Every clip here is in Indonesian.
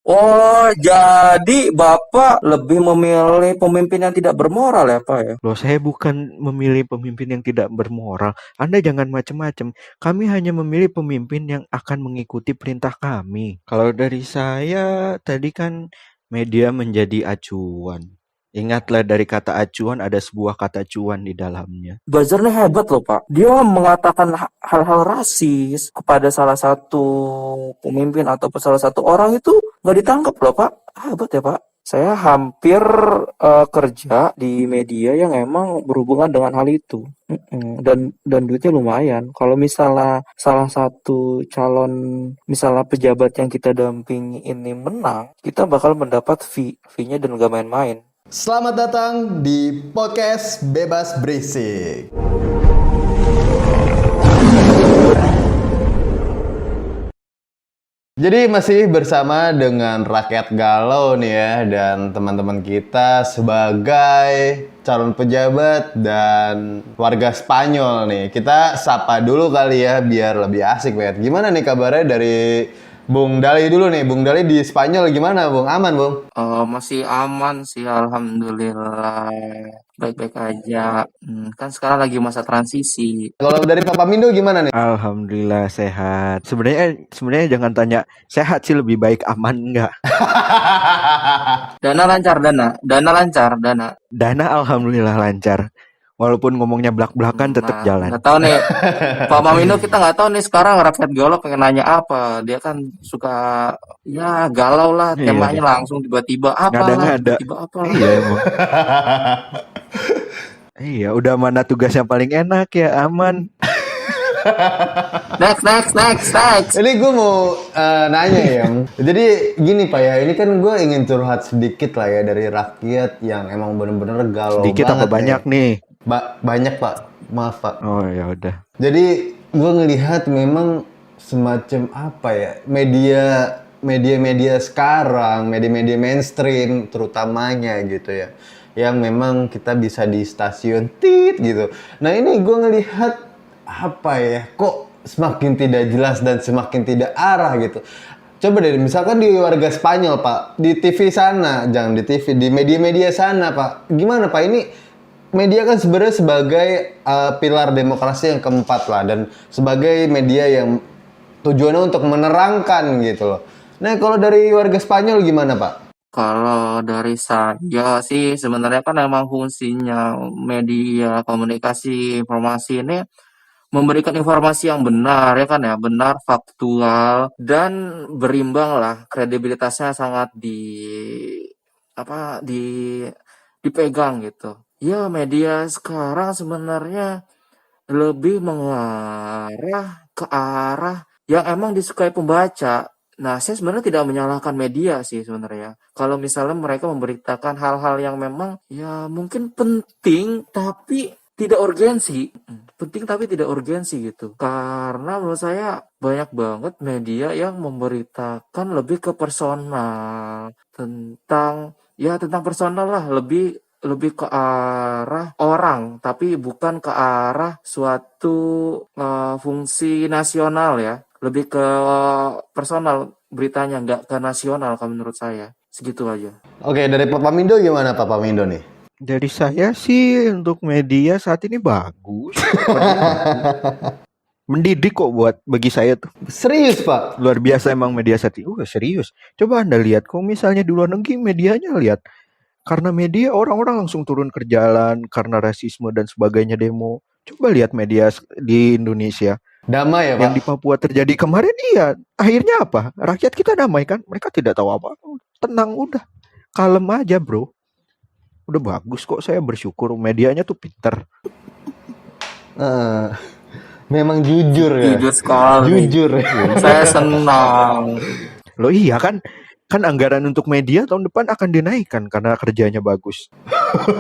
Oh, jadi Bapak lebih memilih pemimpin yang tidak bermoral ya, Pak ya? Loh, saya bukan memilih pemimpin yang tidak bermoral. Anda jangan macam-macam. Kami hanya memilih pemimpin yang akan mengikuti perintah kami. Kalau dari saya, tadi kan media menjadi acuan. Ingatlah dari kata acuan ada sebuah kata cuan di dalamnya. Buzzer ini hebat loh, Pak. Dia mengatakan hal-hal rasis kepada salah satu pemimpin atau salah satu orang itu nggak ditangkap loh, Pak. Hebat ya, Pak. Saya hampir kerja di media yang emang berhubungan dengan hal itu. Dan duitnya lumayan. Kalau misalnya salah satu calon, misalnya pejabat yang kita dampingi ini menang, kita bakal mendapat fee-nya dan gak main-main. Selamat datang di podcast Bebas Berisik. Jadi masih bersama dengan rakyat galau nih ya, dan teman-teman kita sebagai calon pejabat dan warga Spanyol nih. Kita sapa dulu kali ya biar lebih asik banget. Gimana nih kabarnya dari Bung Dali dulu nih? Bung Dali di Spanyol gimana Bung? Aman Bung? Masih aman sih, alhamdulillah. Baik-baik aja. Kan sekarang lagi masa transisi. Kalau dari Papa Mindo gimana nih? Alhamdulillah sehat. Sebenarnya jangan tanya sehat sih, lebih baik aman enggak. Dana lancar, dana lancar, dana. Dana alhamdulillah lancar. Walaupun ngomongnya belak-belakan tetap Nah, jalan. nggak tahu nih, Pak Mamindo kita nggak tahu nih sekarang rakyat galau pengen nanya apa. Dia kan suka ya galau lah, Iya temanya deh. langsung tiba-tiba apalah, Ngada-ngada. tiba-tiba apalah. Iya emang. Iya, udah mana tugas yang paling enak ya, aman. Next. Ini gue mau nanya ya. Jadi gini Pak ya, ini kan gue ingin curhat sedikit lah ya dari rakyat yang emang bener-bener galau Sedikit banget apa banyak ya. nih? Banyak Pak, maaf Pak. Oh ya udah. Jadi gue ngelihat memang semacam apa ya, media sekarang, media-media mainstream terutamanya gitu ya, yang memang kita bisa di stasiun tit gitu. Nah ini gue ngelihat apa ya, kok semakin tidak jelas dan semakin tidak arah gitu. Coba deh, misalkan di warga Spanyol Pak, di TV sana, jangan di TV, di media-media sana Pak, gimana Pak ini? Media kan sebenarnya sebagai pilar demokrasi yang keempat lah, dan sebagai media yang tujuannya untuk menerangkan gitu loh. Nah kalau dari warga Spanyol gimana Pak? Kalau dari saya sih sebenarnya kan emang fungsinya media komunikasi informasi ini memberikan informasi yang benar ya kan ya, benar, faktual dan berimbang lah, kredibilitasnya sangat apa dipegang gitu. Ya media sekarang sebenarnya lebih mengarah ke arah yang emang disukai pembaca. Nah, saya sebenarnya tidak menyalahkan media sih sebenarnya. Kalau misalnya mereka memberitakan hal-hal yang memang ya mungkin penting tapi tidak urgensi. Penting tapi tidak urgensi gitu. Karena menurut saya banyak banget media yang memberitakan lebih ke personal, tentang personal lah, lebih lebih ke arah orang, tapi bukan ke arah suatu fungsi nasional ya. Lebih ke personal beritanya, nggak ke nasional kalau menurut saya. Segitu aja. Oke, dari Papa Mindo gimana Papa Mindo nih? Dari saya sih untuk media saat ini bagus. Sepertinya bagus. Mendidik kok bagi saya tuh. Serius Pak? Luar biasa emang media saat ini. Serius. Coba Anda lihat, kok misalnya di luar negeri medianya lihat. Karena media orang-orang langsung turun ke jalan karena rasisme dan sebagainya, demo. Coba lihat media di Indonesia. Damai ya Pak? Yang di Papua terjadi kemarin, iya. Akhirnya apa? Rakyat kita damai kan? Mereka tidak tahu apa. Tenang udah. Kalem aja bro. Udah bagus kok, saya bersyukur medianya tuh pinter. Memang jujur ya? Jujur sekali. Jujur ya? Saya senang. Loh iya kan? Kan anggaran untuk media tahun depan akan dinaikkan karena kerjanya bagus.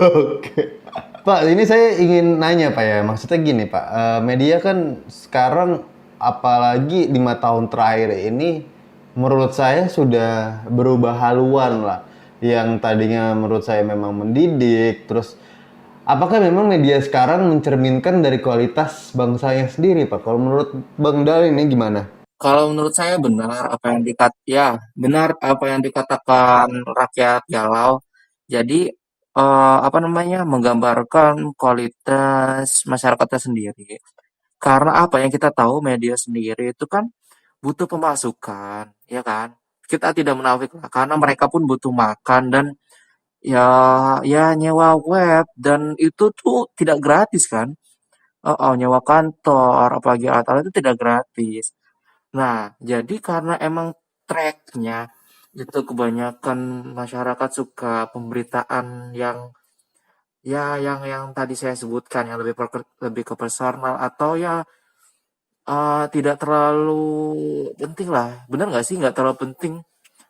Oke. Pak, ini saya ingin nanya Pak ya, maksudnya gini Pak, media kan sekarang apalagi 5 tahun terakhir ini menurut saya sudah berubah haluan lah. Yang tadinya menurut saya memang mendidik, terus apakah memang media sekarang mencerminkan dari kualitas bangsanya sendiri Pak? Kalau menurut Bang Dal ini gimana? Kalau menurut saya benar apa yang dikatakan rakyat galau. Jadi apa namanya menggambarkan kualitas masyarakatnya sendiri. Karena apa yang kita tahu media sendiri itu kan butuh pemasukan, ya kan? Kita tidak menafik lah, karena mereka pun butuh makan dan ya ya nyewa web dan itu tuh tidak gratis kan? Oh, nyewa kantor, apalagi alat-alat itu tidak gratis. Nah, jadi karena emang tracknya itu kebanyakan masyarakat suka pemberitaan yang yang tadi saya sebutkan yang lebih ke personal atau ya tidak terlalu penting lah. Bener nggak sih? Nggak terlalu penting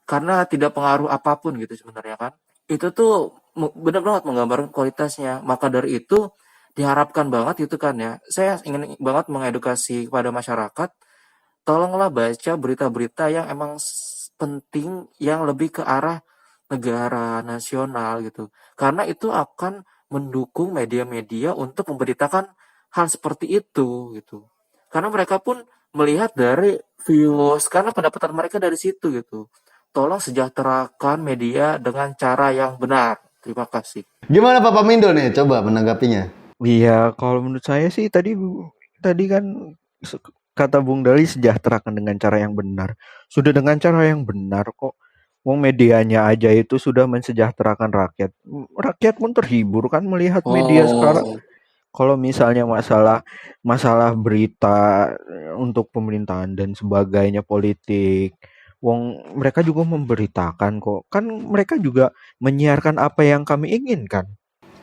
karena tidak pengaruh apapun gitu sebenarnya kan. Itu tuh bener banget menggambarkan kualitasnya. Maka dari itu diharapkan banget itu kan ya. Saya ingin banget mengedukasi kepada masyarakat. Tolonglah baca berita-berita yang emang penting yang lebih ke arah negara nasional gitu. Karena itu akan mendukung media-media untuk memberitakan hal seperti itu gitu. Karena mereka pun melihat dari views karena pendapatan mereka dari situ gitu. Tolong sejahterakan media dengan cara yang benar. Terima kasih. Gimana Pak Pamindo nih? Coba menanggapinya. Iya, kalau menurut saya sih tadi kan kata Bung Dali sejahterakan dengan cara yang benar. Sudah dengan cara yang benar kok. Wong medianya aja itu sudah mensejahterakan rakyat. Rakyat pun terhibur kan melihat media sekarang. Oh, Kalau misalnya masalah masalah berita untuk pemerintahan dan sebagainya politik, wong mereka juga memberitakan kok. Kan mereka juga menyiarkan apa yang kami inginkan.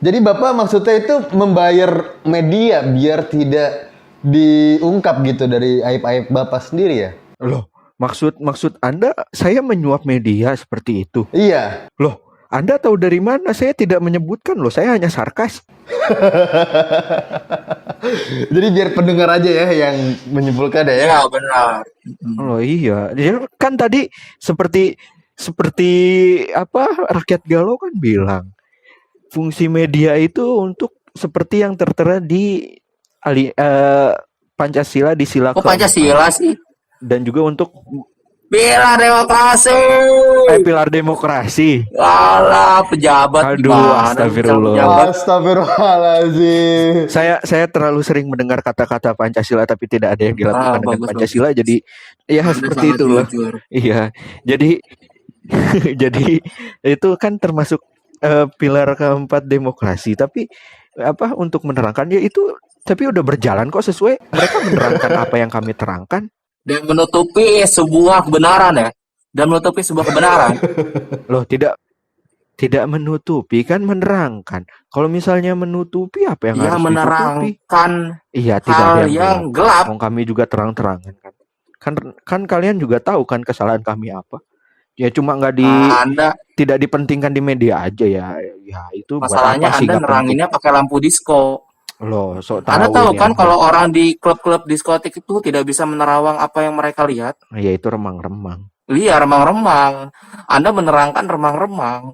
Jadi Bapak maksudnya itu membayar media biar tidak diungkap gitu dari aib-aib Bapak sendiri ya? Loh, maksud Anda saya menyuap media seperti itu? Iya. Loh, Anda tahu dari mana? Saya tidak menyebutkan loh, saya hanya sarkas. Jadi biar pendengar aja ya yang menyimpulkan ya. iya benar. Oh iya, dia kan tadi seperti seperti apa rakyat galau kan bilang fungsi media itu untuk seperti yang tertera di Pancasila di sila Kok keempat Pancasila sih? dan juga untuk Bela demokrasi. pilar demokrasi. Alah, pejabat Aduh, gimana? Bicara astagfirullah. pejabat. Astagfirullahaladzim. Saya terlalu sering mendengar kata-kata Pancasila tapi tidak ada yang dilakukan dengan Bagus bagus. Pancasila, jadi ya Anda seperti sangat itulah. jujur. Iya, jadi jadi itu kan termasuk pilar keempat demokrasi, tapi apa untuk menerangkan ya itu tapi udah berjalan kok sesuai. Mereka menerangkan apa yang kami terangkan. Dan menutupi sebuah kebenaran ya. Dan menutupi sebuah kebenaran. Loh, tidak menutupi kan menerangkan. Kalau misalnya menutupi apa yang Ia harus ditutupi? menerangkan Iya, tidak hal ada yang yang gelap. gelap. Wong kami juga terang-terangan kan. Kan kalian juga tahu kan kesalahan kami apa. Ya cuma Anda tidak dipentingkan di media aja ya. Ya itu buat masalahnya apa sih Anda nggak penting. neranginnya pakai lampu disco. Loh, sok Anda tahu tahu ini kan Anda. kalau orang di klub-klub diskotik itu tidak bisa menerawang apa yang mereka lihat. Ya itu remang-remang. Iya, remang-remang. Anda menerangkan remang-remang.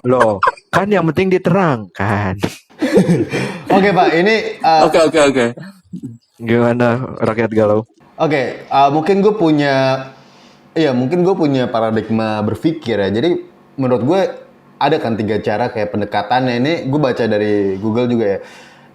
Loh, kan yang penting diterangkan. Oke Pak, ini Oke. Gimana rakyat galau? mungkin gue punya paradigma berpikir ya. Jadi menurut gue ada kan 3 cara kayak pendekatannya. Ini gue baca dari Google juga ya.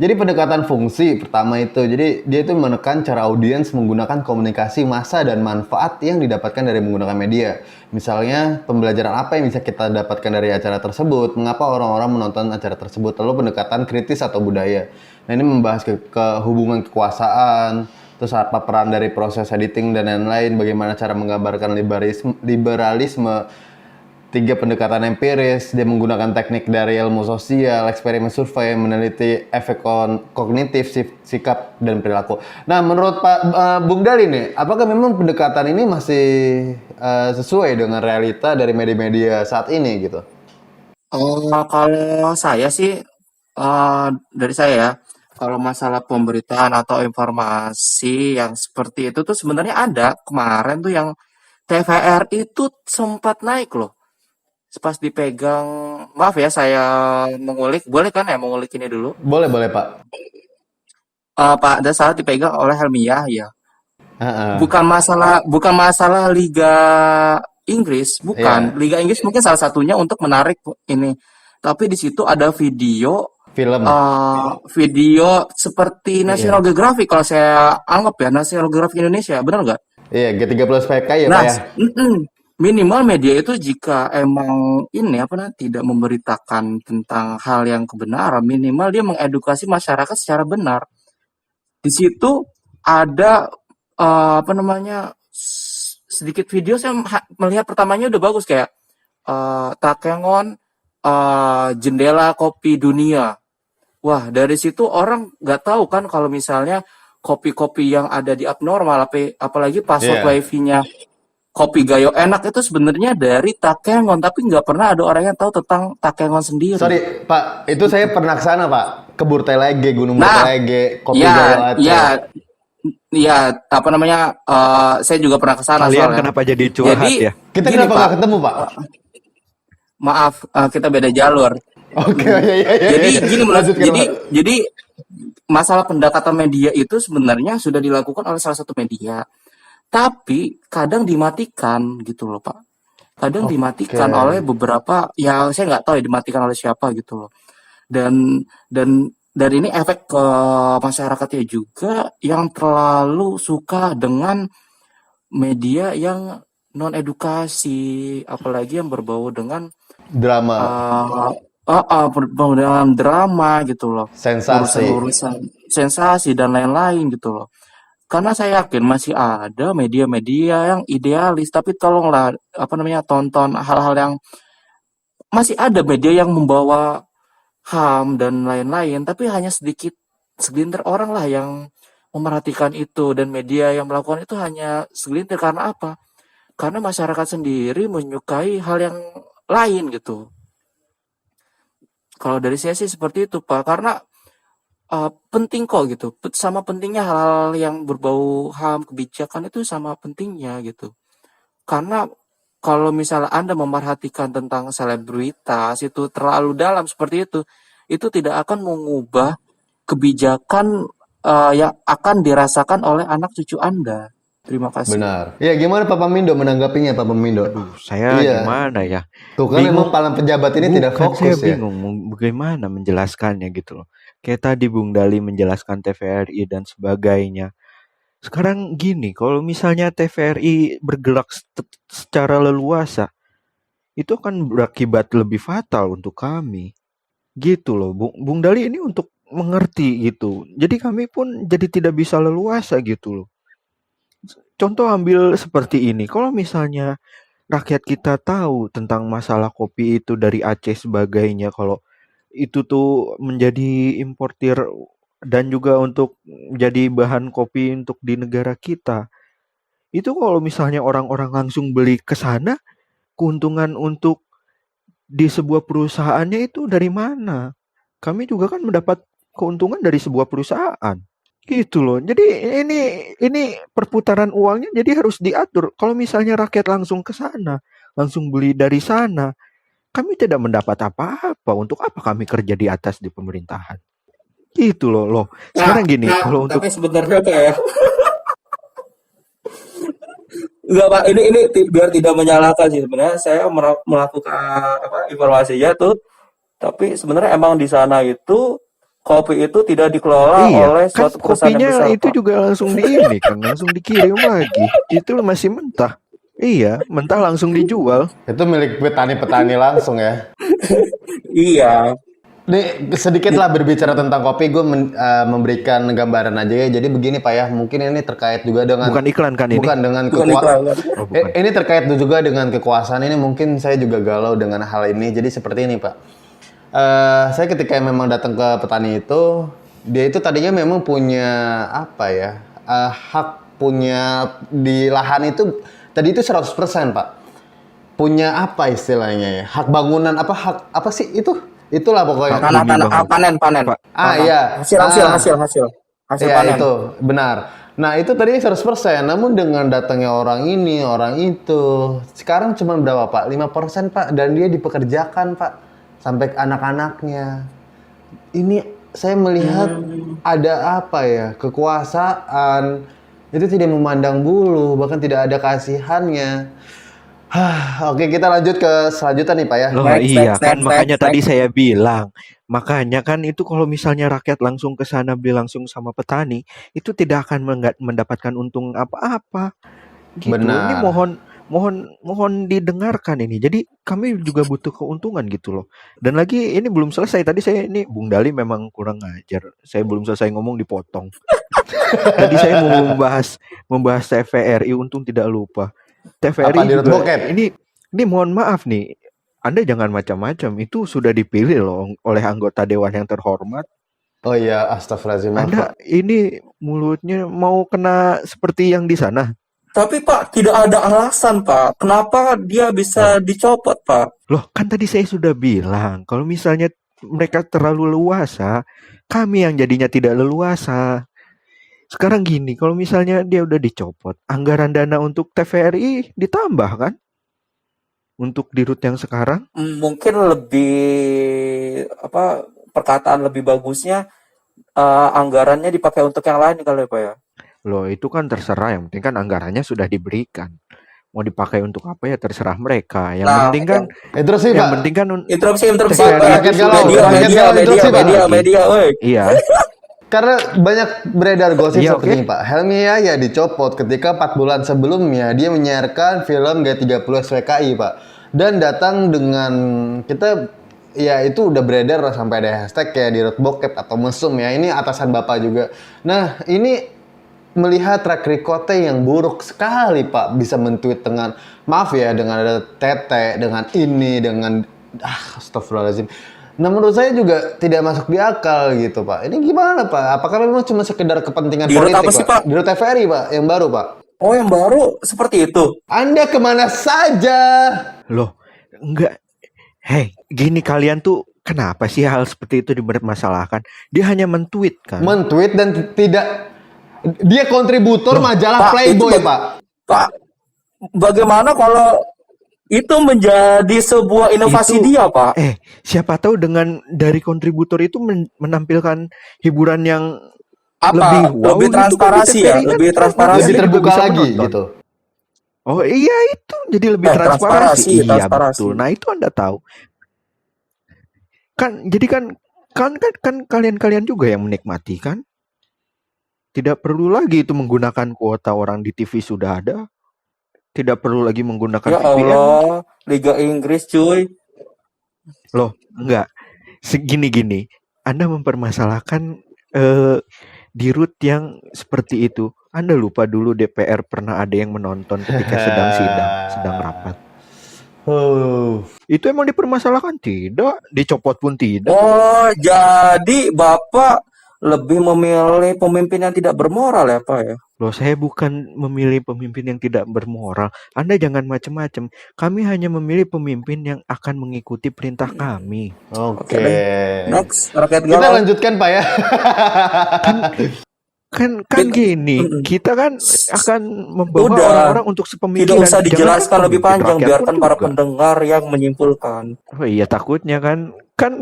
Jadi pendekatan fungsi pertama itu, jadi dia itu menekan cara audiens menggunakan komunikasi massa dan manfaat yang didapatkan dari menggunakan media. Misalnya pembelajaran apa yang bisa kita dapatkan dari acara tersebut, mengapa orang-orang menonton acara tersebut, lalu pendekatan kritis atau budaya. Nah ini membahas ke hubungan kekuasaan, terus apa peran dari proses editing dan lain-lain, bagaimana cara menggambarkan liberalisme. 3 pendekatan empiris, dia menggunakan teknik dari ilmu sosial, eksperimen survei, meneliti efek kognitif, sikap, dan perilaku. Nah, menurut Bung Dali nih, apakah memang pendekatan ini masih sesuai dengan realita dari media-media saat ini gitu? Kalau saya sih, dari saya ya, kalau masalah pemberitaan atau informasi yang seperti itu tuh sebenarnya ada. Kemarin tuh yang TVR itu sempat naik loh. Pas dipegang, maaf ya saya mengulik, boleh kan ya mengulik ini dulu? Boleh Pak. Pada saat dipegang oleh Helmiah ya. Heeh. Bukan masalah Liga Inggris, bukan. Iya, Liga Inggris mungkin salah satunya untuk menarik ini. Tapi di situ ada film. video seperti National Iya. Geographic kalau saya anggap ya, National Geographic Indonesia, benar nggak? Iya, G30 SPK ya, Pak Nah, ya? minimal media itu jika emang ini apa tidak memberitakan tentang hal yang kebenaran, minimal dia mengedukasi masyarakat secara benar. Di situ ada apa namanya sedikit video saya melihat pertamanya udah bagus kayak Takengon jendela kopi dunia. Wah, dari situ orang nggak tahu kan kalau misalnya kopi-kopi yang ada di abnormal, apalagi password Iya. wifi-nya kopi Gayo enak itu sebenarnya dari Takengon, tapi nggak pernah ada orang yang tahu tentang Takengon sendiri. Sorry, Pak, itu saya pernah ke sana, Pak. Ke Burtelege, Gunung Nah, Burtelege, Kopi Gayo ya, Aceh. ya, ya, apa namanya? Saya juga pernah ke sana Kalian soalnya. kenapa jadi curhat Jadi ya? Kita gini kenapa Pak, nggak ketemu, Pak? maaf kita beda jalur. Oke, ya, ya, ya, Jadi ya. gini Lanjutkan, Pak. jadi masalah pendekatan media itu sebenarnya sudah dilakukan oleh salah satu media, tapi kadang dimatikan gitu loh Pak. Kadang Oke. dimatikan oleh beberapa, ya saya nggak tahu ya dimatikan oleh siapa gitu loh. Dan ini efek ke masyarakatnya juga yang terlalu suka dengan media yang non edukasi, apalagi yang berbau dengan Drama, berbau dengan drama gitu loh, sensasi. urusan-urusan sensasi dan lain-lain gitu loh. Karena saya yakin masih ada media-media yang idealis, tapi tolonglah apa namanya tonton hal-hal yang masih ada media yang membawa HAM dan lain-lain, tapi hanya segelintir orang lah yang memerhatikan itu dan media yang melakukan itu hanya segelintir karena apa? Karena masyarakat sendiri menyukai hal yang lain gitu. Kalau dari saya sih seperti itu Pak, karena penting kok gitu, sama pentingnya hal-hal yang berbau HAM, kebijakan itu sama pentingnya gitu. Karena kalau misalnya Anda memerhatikan tentang selebritas itu terlalu dalam seperti itu tidak akan mengubah kebijakan yang akan dirasakan oleh anak cucu Anda. Terima kasih. Benar. Ya, gimana Pak Pamindo menanggapinya, Pak Pamindo? Aduh, saya Iya. gimana ya? Tuh kan emang Bingung. para pejabat ini tidak Bukan, saya fokus ya. bingung bagaimana menjelaskannya gitu loh. Kayak tadi Bung Dali menjelaskan TVRI dan sebagainya. Sekarang gini, kalau misalnya TVRI bergerak secara leluasa, itu akan berakibat lebih fatal untuk kami. Gitu loh, Bung Dali ini untuk mengerti gitu. Jadi kami pun jadi tidak bisa leluasa gitu loh. Contoh ambil seperti ini, kalau misalnya rakyat kita tahu tentang masalah kopi itu dari Aceh sebagainya, kalau itu tuh menjadi importir dan juga untuk jadi bahan kopi untuk di negara kita. Itu kalau misalnya orang-orang langsung beli ke sana, keuntungan untuk di sebuah perusahaannya itu dari mana? Kami juga kan mendapat keuntungan dari sebuah perusahaan. Gitu loh. Jadi ini perputaran uangnya jadi harus diatur. Kalau misalnya rakyat langsung ke sana, langsung beli dari sana, kami tidak mendapat apa-apa. Untuk apa kami kerja di atas di pemerintahan? Gitu loh. Sekarang gini, kalau untuk Tapi sebenarnya Pak ya, enggak Pak, ini biar tidak menyalahkan sih sebenarnya saya melakukan apa informasinya tuh, tapi sebenarnya emang di sana itu kopi itu tidak dikelola iya, oleh kan suatu perusahaan yang kopinya besar itu Pak. juga langsung di ini kan, langsung dikirim lagi. Itu masih mentah. Iya, mentah langsung dijual. Itu milik petani-petani langsung ya. Iya, Nih sedikit lah berbicara tentang kopi, gue memberikan gambaran aja ya. Jadi begini Pak ya, mungkin ini terkait juga dengan Bukan iklan kan ini? bukan dengan bukan iklan kan? Oh, bukan. ini terkait juga dengan kekuasaan ini. Mungkin saya juga galau dengan hal ini. Jadi seperti ini Pak. Saya ketika memang datang ke petani itu, dia itu tadinya memang punya apa ya, hak punya di lahan itu tadi itu 100% Pak. Punya apa istilahnya ya? Hak bangunan apa sih itu? Itulah pokoknya. Hak bumi bangun. Panen. Pak, Iya. Hasil Iya panen. itu, benar. Nah itu tadi 100%, namun dengan datangnya orang ini, orang itu, sekarang cuma berapa Pak? 5% Pak, dan dia dipekerjakan Pak, sampai ke anak-anaknya. Ini saya melihat ada apa ya, kekuasaan itu tidak memandang bulu, bahkan tidak ada kasihannya. Oke, kita lanjut ke selanjutnya nih Pak ya. Loh iya kan, makanya tadi saya bilang. Makanya kan itu kalau misalnya rakyat langsung ke sana beli langsung sama petani, itu tidak akan mendapatkan untung apa-apa. Gitu. Ini Benar. mohon didengarkan ini. Jadi kami juga butuh keuntungan gitu loh. Dan lagi ini belum selesai. Tadi saya ini Bung Dali memang kurang ngajar. Saya belum selesai ngomong dipotong. Tadi saya mau membahas TVRI, untung tidak lupa. TVRI Apa, di juga Bokep? ini mohon maaf nih. Anda jangan macam-macam. Itu sudah dipilih loh oleh anggota dewan yang terhormat. Oh iya, astagfirullahaladzim, maaf Anda Pak. ini mulutnya mau kena seperti yang di sana. Tapi Pak, tidak ada alasan Pak. Kenapa dia bisa dicopot Pak? Loh, kan tadi saya sudah bilang, kalau misalnya mereka terlalu leluasa, kami yang jadinya tidak leluasa. Sekarang gini, kalau misalnya dia udah dicopot, anggaran dana untuk TVRI ditambah kan? Untuk di rut yang sekarang? Mungkin lebih perkataan lebih bagusnya anggarannya dipakai untuk yang lain kali ya Pak ya. Loh, itu kan terserah, yang penting kan anggarannya sudah diberikan. Mau dipakai untuk apa ya terserah mereka. Yang penting kan Terus sih yang Pak. penting kan Interupsi TVRI Rakyat itu galau, sudah rakyat galau, interupsi, Pak. media, woi. Iya. Karena banyak beredar gosip Iya, seperti ini Pak. Helmi Yahya dicopot ketika 4 bulan sebelumnya dia menyiarkan film G30 SWKI Pak. Dan datang dengan kita ya itu udah beredar sampai ada hashtag kayak di Rut Bokep atau mesum ya. Ini atasan Bapak juga. Nah, ini melihat track recordnya yang buruk sekali Pak, bisa men-tweet dengan maaf ya, dengan ada tete, dengan ini, dengan astagfirullahaladzim. Nah menurut saya juga tidak masuk di akal gitu Pak. Ini gimana Pak? Apakah memang cuma sekedar kepentingan Di rut politik apa sih, Pak? Di Rut TVRI Pak, yang baru Pak. Oh, yang baru seperti itu. Anda kemana saja? Loh, enggak. Hei, gini kalian tuh kenapa sih hal seperti itu dipermasalahkan? Dia hanya men-tweet kan? Men-tweet dan tidak, dia kontributor majalah Pak, Playboy itu Pak. Pak, bagaimana kalau itu menjadi sebuah inovasi Itu- dia, Pak? Siapa tahu dengan dari kontributor itu menampilkan hiburan yang Apa? Lebih gitu kan, transparansi di ya? TVRI kan Lebih transparansi. Lebih juga terbuka bisa lagi menonton. gitu. Oh iya, itu jadi lebih transparansi. transparansi, Iya transparansi. betul. Nah itu Anda tahu. Kan jadi kan kalian juga yang menikmati kan. Tidak perlu lagi itu menggunakan kuota orang di TV sudah ada. Tidak perlu lagi menggunakan Ya VPN. Allah, Liga Inggris cuy. Loh, enggak. Segini-gini. Anda mempermasalahkan di rut yang seperti itu. Anda lupa dulu DPR pernah ada yang menonton ketika sedang sidang, sedang rapat. Itu emang dipermasalahkan? Tidak. Dicopot pun tidak. Oh, jadi Bapak lebih memilih pemimpin yang tidak bermoral ya, Pak ya? Loh, saya bukan memilih pemimpin yang tidak bermoral. Anda jangan macam-macam. Kami hanya memilih pemimpin yang akan mengikuti perintah kami. Oke. Next, rakyat Kita galau. lanjutkan Pak ya. Kan gini, kita kan akan membawa Udah. orang-orang untuk sepemikiran. Tidak usah Jangan dijelaskan lebih pemimpin panjang, rakyat biarkan pun para juga. pendengar yang menyimpulkan. Oh iya, takutnya kan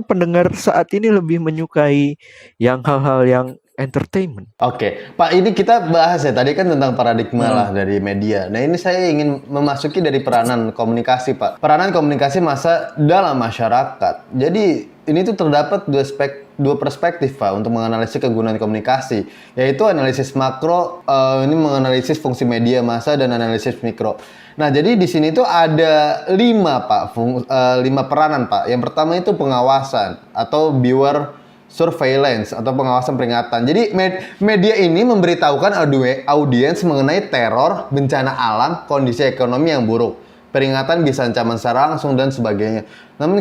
pendengar saat ini lebih menyukai yang hal-hal yang entertainment. Oke, Pak, ini kita bahas ya tadi kan tentang paradigma lah dari media. Nah, ini saya ingin memasuki dari peranan komunikasi, Pak. Peranan komunikasi massa dalam masyarakat. Jadi, ini tuh terdapat dua perspektif, Pak, untuk menganalisis kegunaan komunikasi, yaitu analisis makro, ini menganalisis fungsi media massa dan analisis mikro. Nah, jadi di sini tuh ada 5, Pak, 5 peranan, Pak. Yang pertama itu pengawasan atau viewer surveillance atau pengawasan peringatan. Jadi media ini memberitahukan audiens mengenai teror, bencana alam, kondisi ekonomi yang buruk. Peringatan bisa ancaman secara langsung dan sebagainya. Namun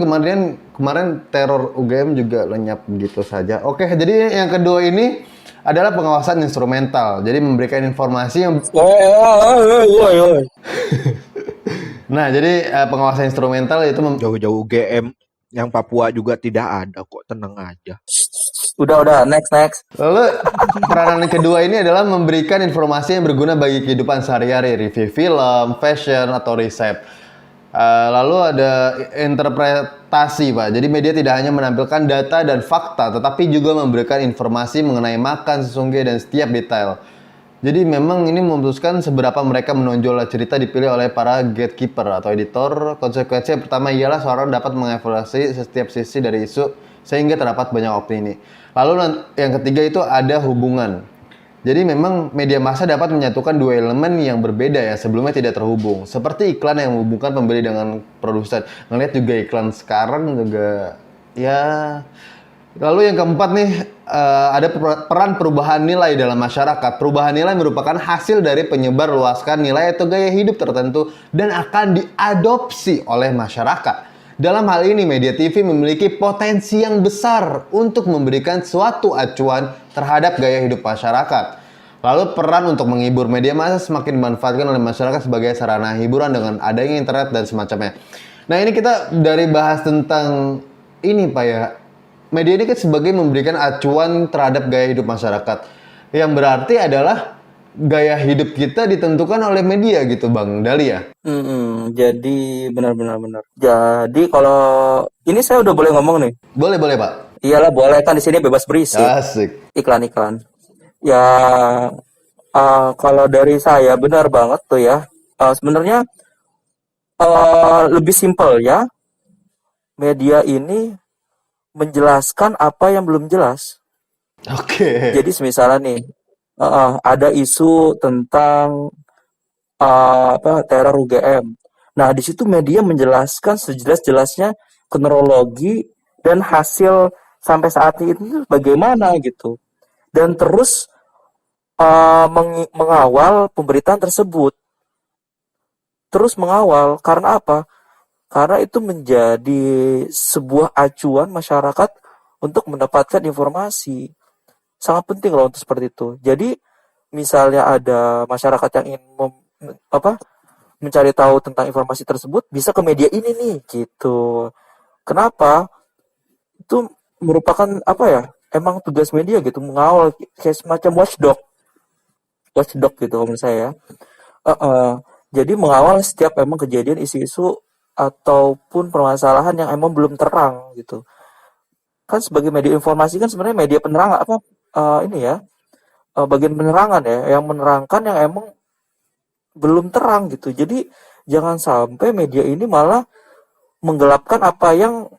kemarin teror UGM juga lenyap begitu saja. Oke, jadi yang kedua ini adalah pengawasan instrumental. Jadi memberikan informasi yang Nah, jadi pengawasan instrumental itu Jauh-jauh UGM yang Papua juga tidak ada kok, tenang aja. Udah, next. Lalu peranan kedua ini adalah memberikan informasi yang berguna bagi kehidupan sehari-hari, review film, fashion, atau riset. Lalu ada interpretasi, Pak. Jadi media tidak hanya menampilkan data dan fakta, tetapi juga memberikan informasi mengenai makan sesungguhnya dan setiap detail. Jadi memang ini memutuskan seberapa mereka menonjol cerita dipilih oleh para gatekeeper atau editor. Konsekuensi yang pertama ialah seorang dapat mengevaluasi setiap sisi dari isu sehingga terdapat banyak opini. Lalu yang ketiga itu ada hubungan. Jadi memang media massa dapat menyatukan dua elemen yang berbeda ya, sebelumnya tidak terhubung. Seperti iklan yang menghubungkan pembeli dengan produsen. Ngelihat juga iklan sekarang juga ya. Lalu yang keempat nih, ada peran perubahan nilai dalam masyarakat. Perubahan nilai merupakan hasil dari penyebar luaskan nilai atau gaya hidup tertentu dan akan diadopsi oleh masyarakat. Dalam hal ini, media TV memiliki potensi yang besar untuk memberikan suatu acuan terhadap gaya hidup masyarakat. Lalu peran untuk menghibur, media massa semakin dimanfaatkan oleh masyarakat sebagai sarana hiburan dengan adanya internet dan semacamnya. Nah, ini kita dari bahas tentang ini Pak ya. Media ini kan sebagai memberikan acuan terhadap gaya hidup masyarakat. Yang berarti adalah gaya hidup kita ditentukan oleh media gitu Bang Dali ya? Jadi benar-benar benar. Jadi kalau ini saya udah boleh ngomong nih. Boleh Pak. Iyalah boleh, kan di sini bebas berisik. Asik. Iklan-iklan. Ya kalau dari saya benar banget tuh ya. Sebenarnya lebih simpel ya. Media ini menjelaskan apa yang belum jelas. Oke. Jadi misalnya nih, ada isu tentang teror UGM. Nah, di situ media menjelaskan sejelas-jelasnya kronologi dan hasil sampai saat ini itu bagaimana gitu. Dan terus mengawal pemberitaan tersebut. Terus mengawal karena apa? Karena itu menjadi sebuah acuan masyarakat untuk mendapatkan informasi. Sangat penting loh untuk seperti itu. Jadi misalnya ada masyarakat yang ingin mencari tahu tentang informasi tersebut, bisa ke media ini nih gitu. Kenapa? Itu merupakan emang tugas media gitu, mengawal kayak semacam watchdog gitu menurut saya. Jadi mengawal setiap emang kejadian isu-isu ataupun permasalahan yang emang belum terang gitu. Kan sebagai media informasi kan sebenarnya media penerangan bagian penerangan ya, yang menerangkan yang emang belum terang gitu. Jadi jangan sampai media ini malah menggelapkan apa yang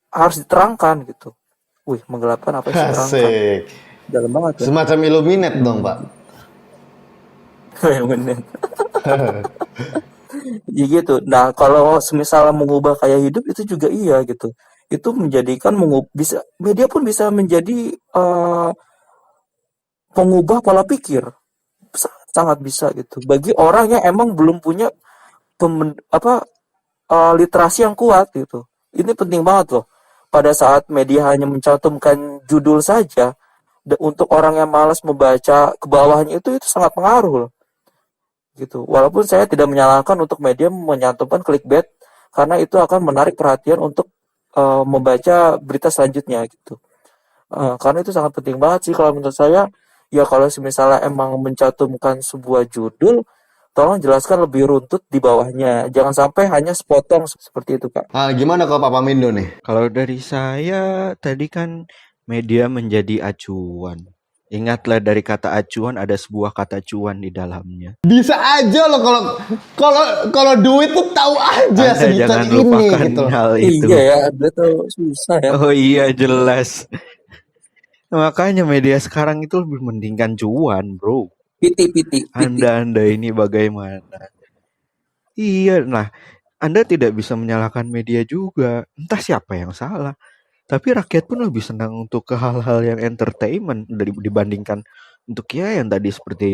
harus diterangkan gitu. Wih, menggelapkan apa yang harus diterangkan. Asik. Dalam banget ya. Semacam Illuminate dong Pak. Bener. Ya gitu. Nah, kalau semisal mengubah gaya hidup itu juga iya gitu. Itu menjadikan media pun bisa menjadi pengubah pola pikir. Sangat bisa gitu. Bagi orang yang emang belum punya literasi yang kuat gitu. Ini penting banget loh. Pada saat media hanya mencantumkan judul saja, untuk orang yang malas membaca ke bawahnya itu sangat pengaruh loh. Gitu. Walaupun saya tidak menyalahkan untuk media menyantumkan clickbait karena itu akan menarik perhatian untuk membaca berita selanjutnya gitu. Karena itu sangat penting banget sih kalau menurut saya. Ya kalau misalnya emang mencantumkan sebuah judul, tolong jelaskan lebih runtut di bawahnya. Jangan sampai hanya sepotong seperti itu, Pak. Nah, gimana kalau Papa Mindo nih? Kalau dari saya tadi kan media menjadi acuan. Ingatlah dari kata acuan ada sebuah kata cuan di dalamnya. Bisa aja loh kalau duit tuh tahu aja Anda jangan segitu ini lupakan gitu. hal itu. Iya ya, betul susah ya. Oh iya jelas. Makanya media sekarang itu lebih mendingkan cuan, bro. Piti. Anda ini bagaimana? Iya, nah Anda tidak bisa menyalahkan media juga. Entah siapa yang salah. Tapi rakyat pun lebih senang untuk ke hal-hal yang entertainment dibandingkan untuk ya yang tadi seperti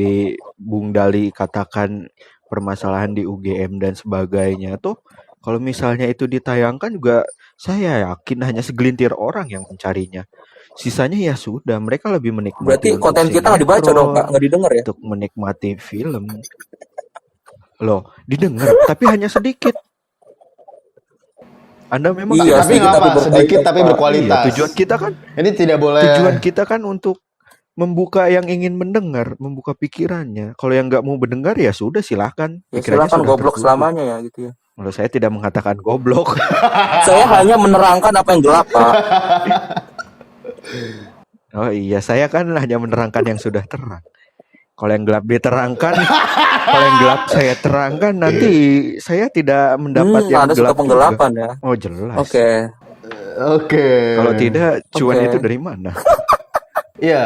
Bung Dali katakan permasalahan di UGM dan sebagainya tuh. Kalau misalnya itu ditayangkan juga saya yakin hanya segelintir orang yang mencarinya. Sisanya ya sudah, mereka lebih menikmati. Berarti konten kita nggak dibaca dong, Pak, nggak didengar ya? Untuk menikmati film. Loh, didengar, tapi hanya sedikit. Anda memang Iya, tapi nggak apa, sedikit tapi berkualitas. Iya, tujuan kita kan ini tidak boleh. Tujuan kita kan untuk membuka yang ingin mendengar, membuka pikirannya. Kalau yang nggak mau mendengar ya sudah silahkan. Ya silahkan goblok selamanya ya gitu ya. Kalau saya tidak mengatakan goblok. Saya hanya menerangkan apa yang gelap, Pak. Oh iya, saya kan hanya menerangkan yang sudah terang. Kalau yang gelap diterangkan, kalau yang gelap saya terangkan, nanti saya tidak mendapat yang Anda suka gelap juga. penggelapan ya? Oh jelas. Oke, Oke. Kalau tidak, cuan oke. itu dari mana? Iya.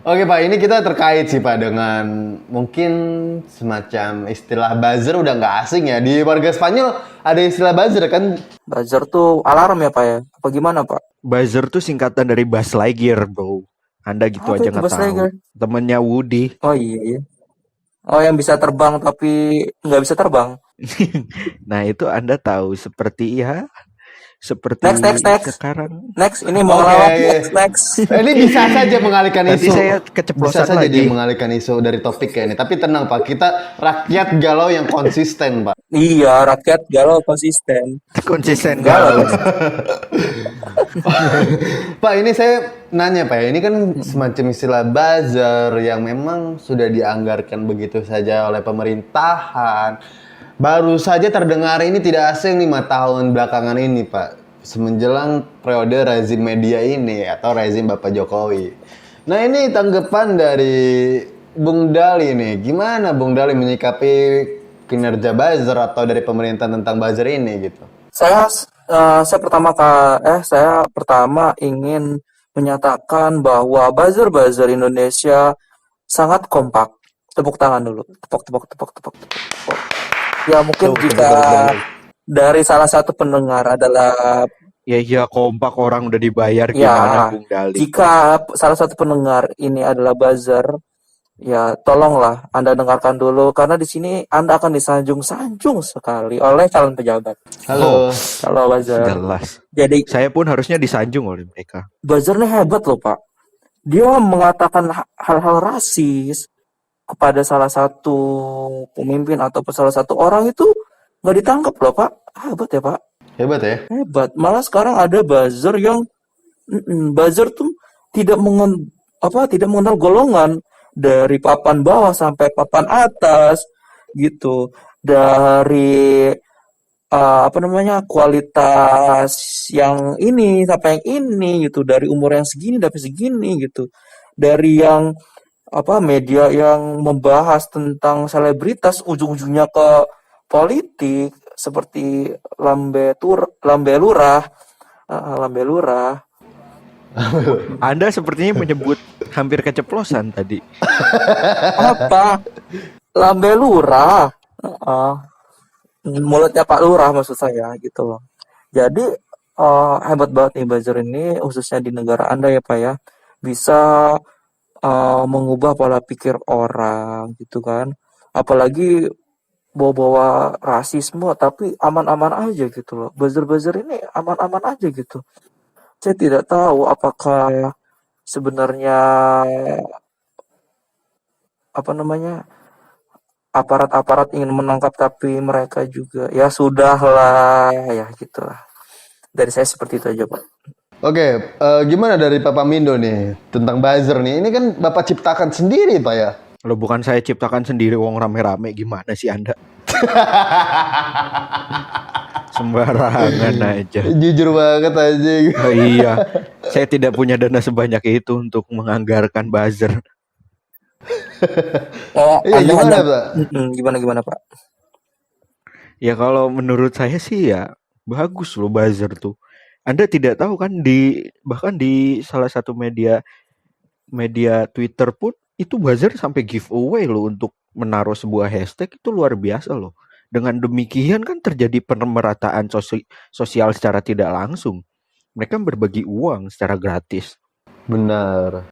Oke Pak, ini kita terkait sih Pak dengan mungkin semacam istilah buzzer udah nggak asing ya. Di warga Spanyol ada istilah buzzer kan? Buzzer tuh alarm ya Pak ya? Apa gimana Pak? Buzzer tuh singkatan dari Buzz Lightyear, bro. Anda gitu Apa aja itu nggak Buzz tahu. Lightyear? Temennya Woody. Oh iya iya. Oh yang bisa terbang tapi nggak bisa terbang. Nah itu Anda tahu seperti seperti Next. sekarang. Next, ini mau Oke, ngelawak. iya. Next. Ini bisa saja mengalihkan Nanti isu. saya Bisa keceplosan saja dia lagi. mengalihkan isu dari topik kayak ini. Tapi tenang Pak, kita rakyat galau yang konsisten Pak. Iya, rakyat galau konsisten. Konsisten Galau. galau. Pak, ini saya nanya Pak ya, ini kan semacam istilah buzzer yang memang sudah dianggarkan begitu saja oleh pemerintahan. Baru saja terdengar ini tidak asing 5 tahun belakangan ini Pak. Semenjelang periode rezim media ini atau rezim Bapak Jokowi. Nah ini tanggapan dari Bung Dali nih. Gimana Bung Dali menyikapi kinerja buzzer atau dari pemerintah tentang buzzer ini gitu? Saya pertama ingin menyatakan bahwa buzzer Indonesia sangat kompak. Tepuk tangan dulu. Tepuk. Ya mungkin jika dari salah satu pendengar adalah Ya kompak, orang udah dibayar, ya gimana Bung Dali? jika salah satu pendengar ini adalah buzzer, ya tolonglah Anda dengarkan dulu karena di sini Anda akan disanjung-sanjung sekali oleh calon pejabat. Halo. Kalau buzzer. Jelas. Jadi Saya pun harusnya disanjung oleh mereka. buzzer ini hebat loh Pak. Dia mengatakan hal-hal rasis kepada salah satu pemimpin atau salah satu orang itu nggak ditangkap loh Pak. Hebat ya Pak. Hebat ya? Hebat. Malah sekarang ada buzzer yang buzzer tuh tidak mengenal golongan dari papan bawah sampai papan atas gitu. Dari kualitas yang ini sampai yang ini gitu, dari umur yang segini sampai segini gitu. Dari yang media yang membahas tentang selebritas ujung-ujungnya ke politik seperti Lambe Lurah. Anda sepertinya menyebut hampir keceplosan tadi. Apa? Lambe Lurah. Mulutnya Pak Lurah maksud saya gitu loh. Jadi hebat banget nih buzzer ini khususnya di negara Anda ya Pak ya. Bisa mengubah pola pikir orang gitu kan. Apalagi bawa-bawa rasisme tapi aman-aman aja gitu loh. Buzzer-buzzer ini aman-aman aja gitu. Saya tidak tahu apakah sebenarnya aparat-aparat ingin menangkap tapi mereka juga ya sudahlah ya gitulah. Dari saya seperti itu aja Pak. Oke, gimana dari Papa Mindo nih tentang buzzer nih? Ini kan Bapak ciptakan sendiri Pak ya? Lo bukan saya ciptakan sendiri, wong rame-rame, gimana sih Anda? Sembarangan aja. Jujur banget aja. Oh, iya, saya tidak punya dana sebanyak itu untuk menganggarkan buzzer. Iya, gimana Pak? Gimana Pak? Ya kalau menurut saya sih ya bagus loh buzzer tuh. Anda tidak tahu kan bahkan di salah satu media Twitter pun itu buzzer sampai giveaway loh untuk menaruh sebuah hashtag, itu luar biasa loh. Dengan demikian kan terjadi pemerataan sosial secara tidak langsung. Mereka berbagi uang secara gratis. Benar.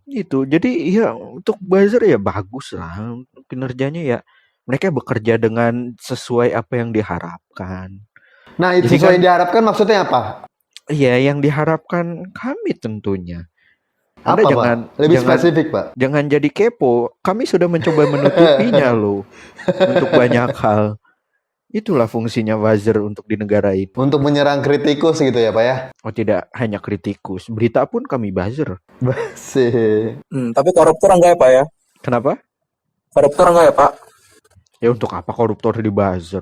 Gitu. Jadi ya untuk buzzer ya bagus lah. Kinerjanya ya mereka bekerja dengan sesuai apa yang diharapkan. Nah, itu Jadi sesuai kan- yang diharapkan maksudnya apa? Iya, yang diharapkan kami tentunya. Anda Apa jangan Pak? Lebih jangan spesifik Pak. jangan jadi kepo. Kami sudah mencoba menutupinya loh untuk banyak hal. Itulah fungsinya buzzer untuk di negara ini. Untuk menyerang kritikus gitu ya Pak ya? Oh, tidak hanya kritikus, berita pun kami buzzer. Sih. Tapi koruptor enggak ya Pak ya? Kenapa? Koruptor enggak ya Pak? Ya untuk apa koruptor di buzzer?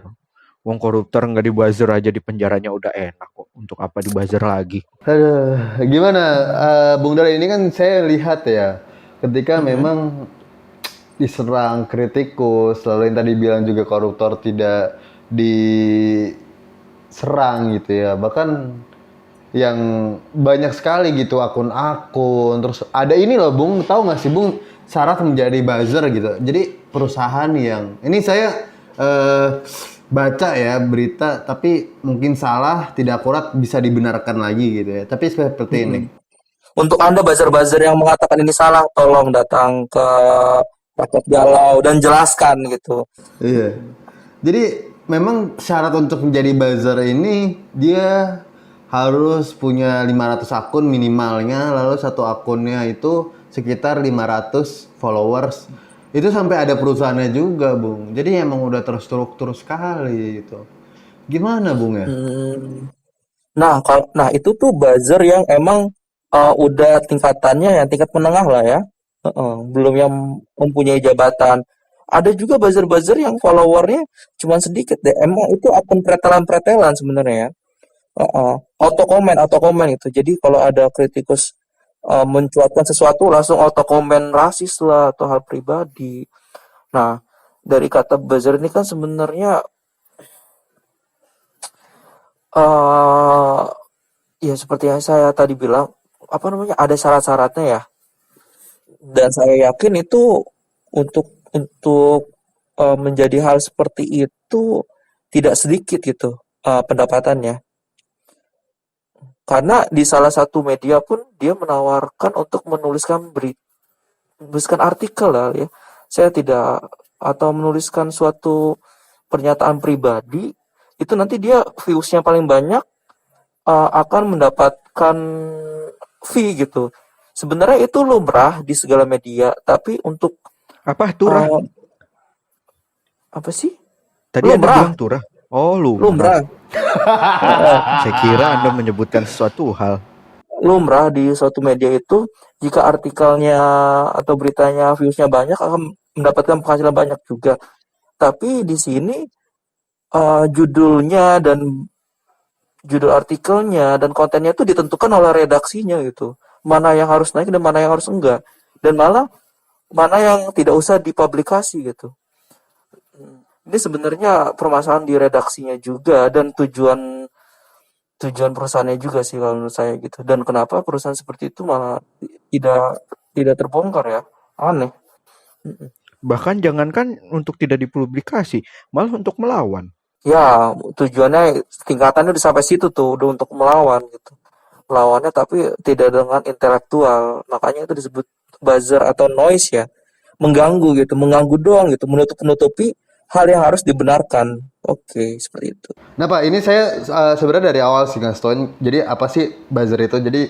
Wong koruptor nggak di buzzer aja di penjaranya udah enak kok. Untuk apa dibuzzer lagi? Aduh, gimana Bung Dara, ini kan saya lihat ya, ketika memang diserang kritikus, lalu yang tadi bilang juga koruptor tidak diserang gitu ya, bahkan yang banyak sekali gitu akun-akun, terus ada ini loh Bung, tahu nggak sih Bung, syarat menjadi buzzer gitu, jadi perusahaan yang, ini saya baca ya berita, tapi mungkin salah, tidak akurat, bisa dibenarkan lagi gitu ya, tapi seperti ini. Untuk Anda buzzer-buzzer yang mengatakan ini salah, tolong datang ke Rakyat Galau dan jelaskan gitu. Iya. Jadi memang syarat untuk menjadi buzzer ini dia harus punya 500 akun minimalnya, lalu satu akunnya itu sekitar 500 followers. Itu sampai ada perusahaannya juga, Bung. Jadi emang udah terstruktur sekali gitu. Gimana, Bung ya? Nah, itu tuh buzzer yang emang udah tingkatannya yang tingkat menengah lah ya. Belum yang mempunyai jabatan. Ada juga buzzer-buzzer yang followernya cuma sedikit deh. Emang itu akun pretelan-pretelan sebenarnya ya. Auto komen itu. Jadi kalau ada kritikus mencuatkan sesuatu langsung auto komen rasis lah atau hal pribadi. Nah, dari kata buzzer ini kan sebenarnya eh ya seperti yang saya tadi bilang, apa namanya, ada syarat-syaratnya ya. Dan saya yakin itu untuk menjadi hal seperti itu tidak sedikit gitu pendapatannya. Karena di salah satu media pun dia menawarkan untuk menuliskan artikel lah ya. Saya tidak, atau menuliskan suatu pernyataan pribadi, itu nanti dia views-nya paling banyak akan mendapatkan fee gitu. Sebenarnya itu lumrah di segala media, tapi untuk Apa turah? apa sih? Tadi Anda Lumrah, bilang turah. Oh, lumrah. lumrah, Saya kira Anda menyebutkan sesuatu hal. lumrah di suatu media itu jika artikelnya atau beritanya views-nya banyak akan mendapatkan penghasilan banyak juga. Tapi di sini judulnya dan judul artikelnya dan kontennya itu ditentukan oleh redaksinya gitu. Mana yang harus naik dan mana yang harus enggak. Dan malah mana yang tidak usah dipublikasi gitu. Ini sebenarnya permasalahan di redaksinya juga dan tujuan perusahaannya juga sih kalau menurut saya gitu. Dan kenapa perusahaan seperti itu malah tidak tidak terbongkar ya? Aneh. Bahkan jangankan untuk tidak dipublikasi, malah untuk melawan. Ya, tujuannya tingkatannya udah sampai situ tuh, udah untuk melawan gitu. Lawannya tapi tidak dengan intelektual. Makanya itu disebut buzzer atau noise ya. Mengganggu gitu, mengganggu doang gitu, menutup-nutupi hal yang harus dibenarkan. Oke, seperti itu. Nah Pak, ini saya sebenarnya dari awal sih ngasih tauin. Jadi apa sih buzzer itu? Jadi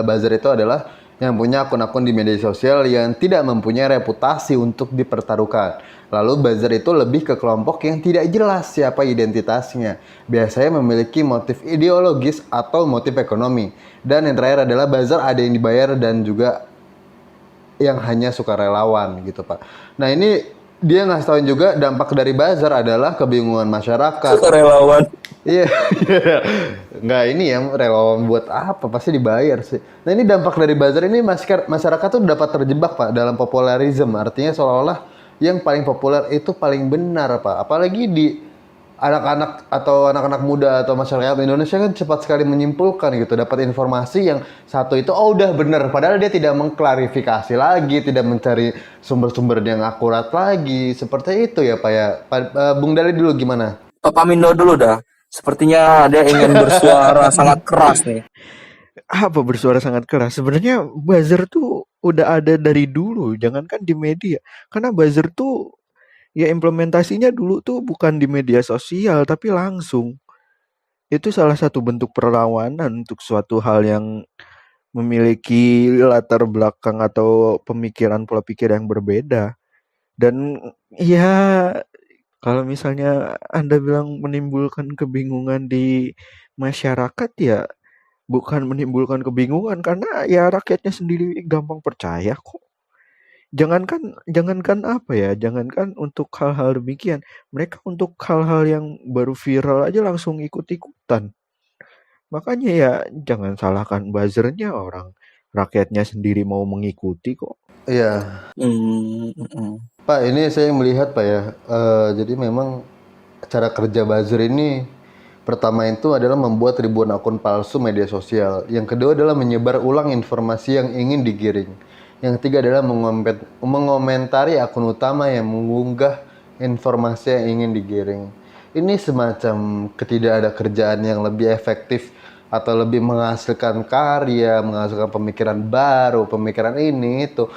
buzzer itu adalah yang punya akun-akun di media sosial yang tidak mempunyai reputasi untuk dipertaruhkan. Lalu buzzer itu lebih ke kelompok yang tidak jelas siapa identitasnya. Biasanya memiliki motif ideologis atau motif ekonomi. Dan yang terakhir adalah buzzer ada yang dibayar dan juga yang hanya sukarelawan gitu Pak. Nah ini dia ngasih tauin juga dampak dari buzzer adalah kebingungan masyarakat. Sukarelawan. Iya, nggak ini ya relawan buat apa? Pasti dibayar sih. Nah ini dampak dari buzzer ini masyarakat tuh dapat terjebak Pak dalam popularisme. Artinya seolah-olah yang paling populer itu paling benar Pak. Apalagi di anak-anak atau anak-anak muda atau masyarakat Indonesia kan cepat sekali menyimpulkan gitu. Dapat informasi yang satu itu oh udah benar. Padahal dia tidak mengklarifikasi lagi, tidak mencari sumber-sumber yang akurat lagi. Seperti itu ya Pak ya. Bung Dali dulu gimana? Pak Mindo dulu dah. Sepertinya dia ingin bersuara sangat keras nih. Apa bersuara sangat keras? Sebenarnya buzzer tuh udah ada dari dulu, jangankan di media. Karena buzzer tuh ya implementasinya dulu tuh bukan di media sosial tapi langsung. Itu salah satu bentuk perlawanan untuk suatu hal yang memiliki latar belakang atau pemikiran pola pikir yang berbeda. Dan ya kalau misalnya Anda bilang menimbulkan kebingungan di masyarakat ya bukan menimbulkan kebingungan karena ya rakyatnya sendiri gampang percaya kok. Jangankan apa ya, jangankan untuk hal-hal demikian. Mereka untuk hal-hal yang baru viral aja langsung ikut-ikutan. Makanya ya jangan salahkan buzzernya, orang rakyatnya sendiri mau mengikuti kok. Iya, Pak, ini saya melihat Pak ya, jadi memang cara kerja buzzer ini pertama itu adalah membuat ribuan akun palsu media sosial. Yang kedua adalah menyebar ulang informasi yang ingin digiring. Yang ketiga adalah mengomentari akun utama yang mengunggah informasi yang ingin digiring. Ini semacam ketidak ada kerjaan yang lebih efektif atau lebih menghasilkan karya, menghasilkan pemikiran baru, pemikiran ini itu.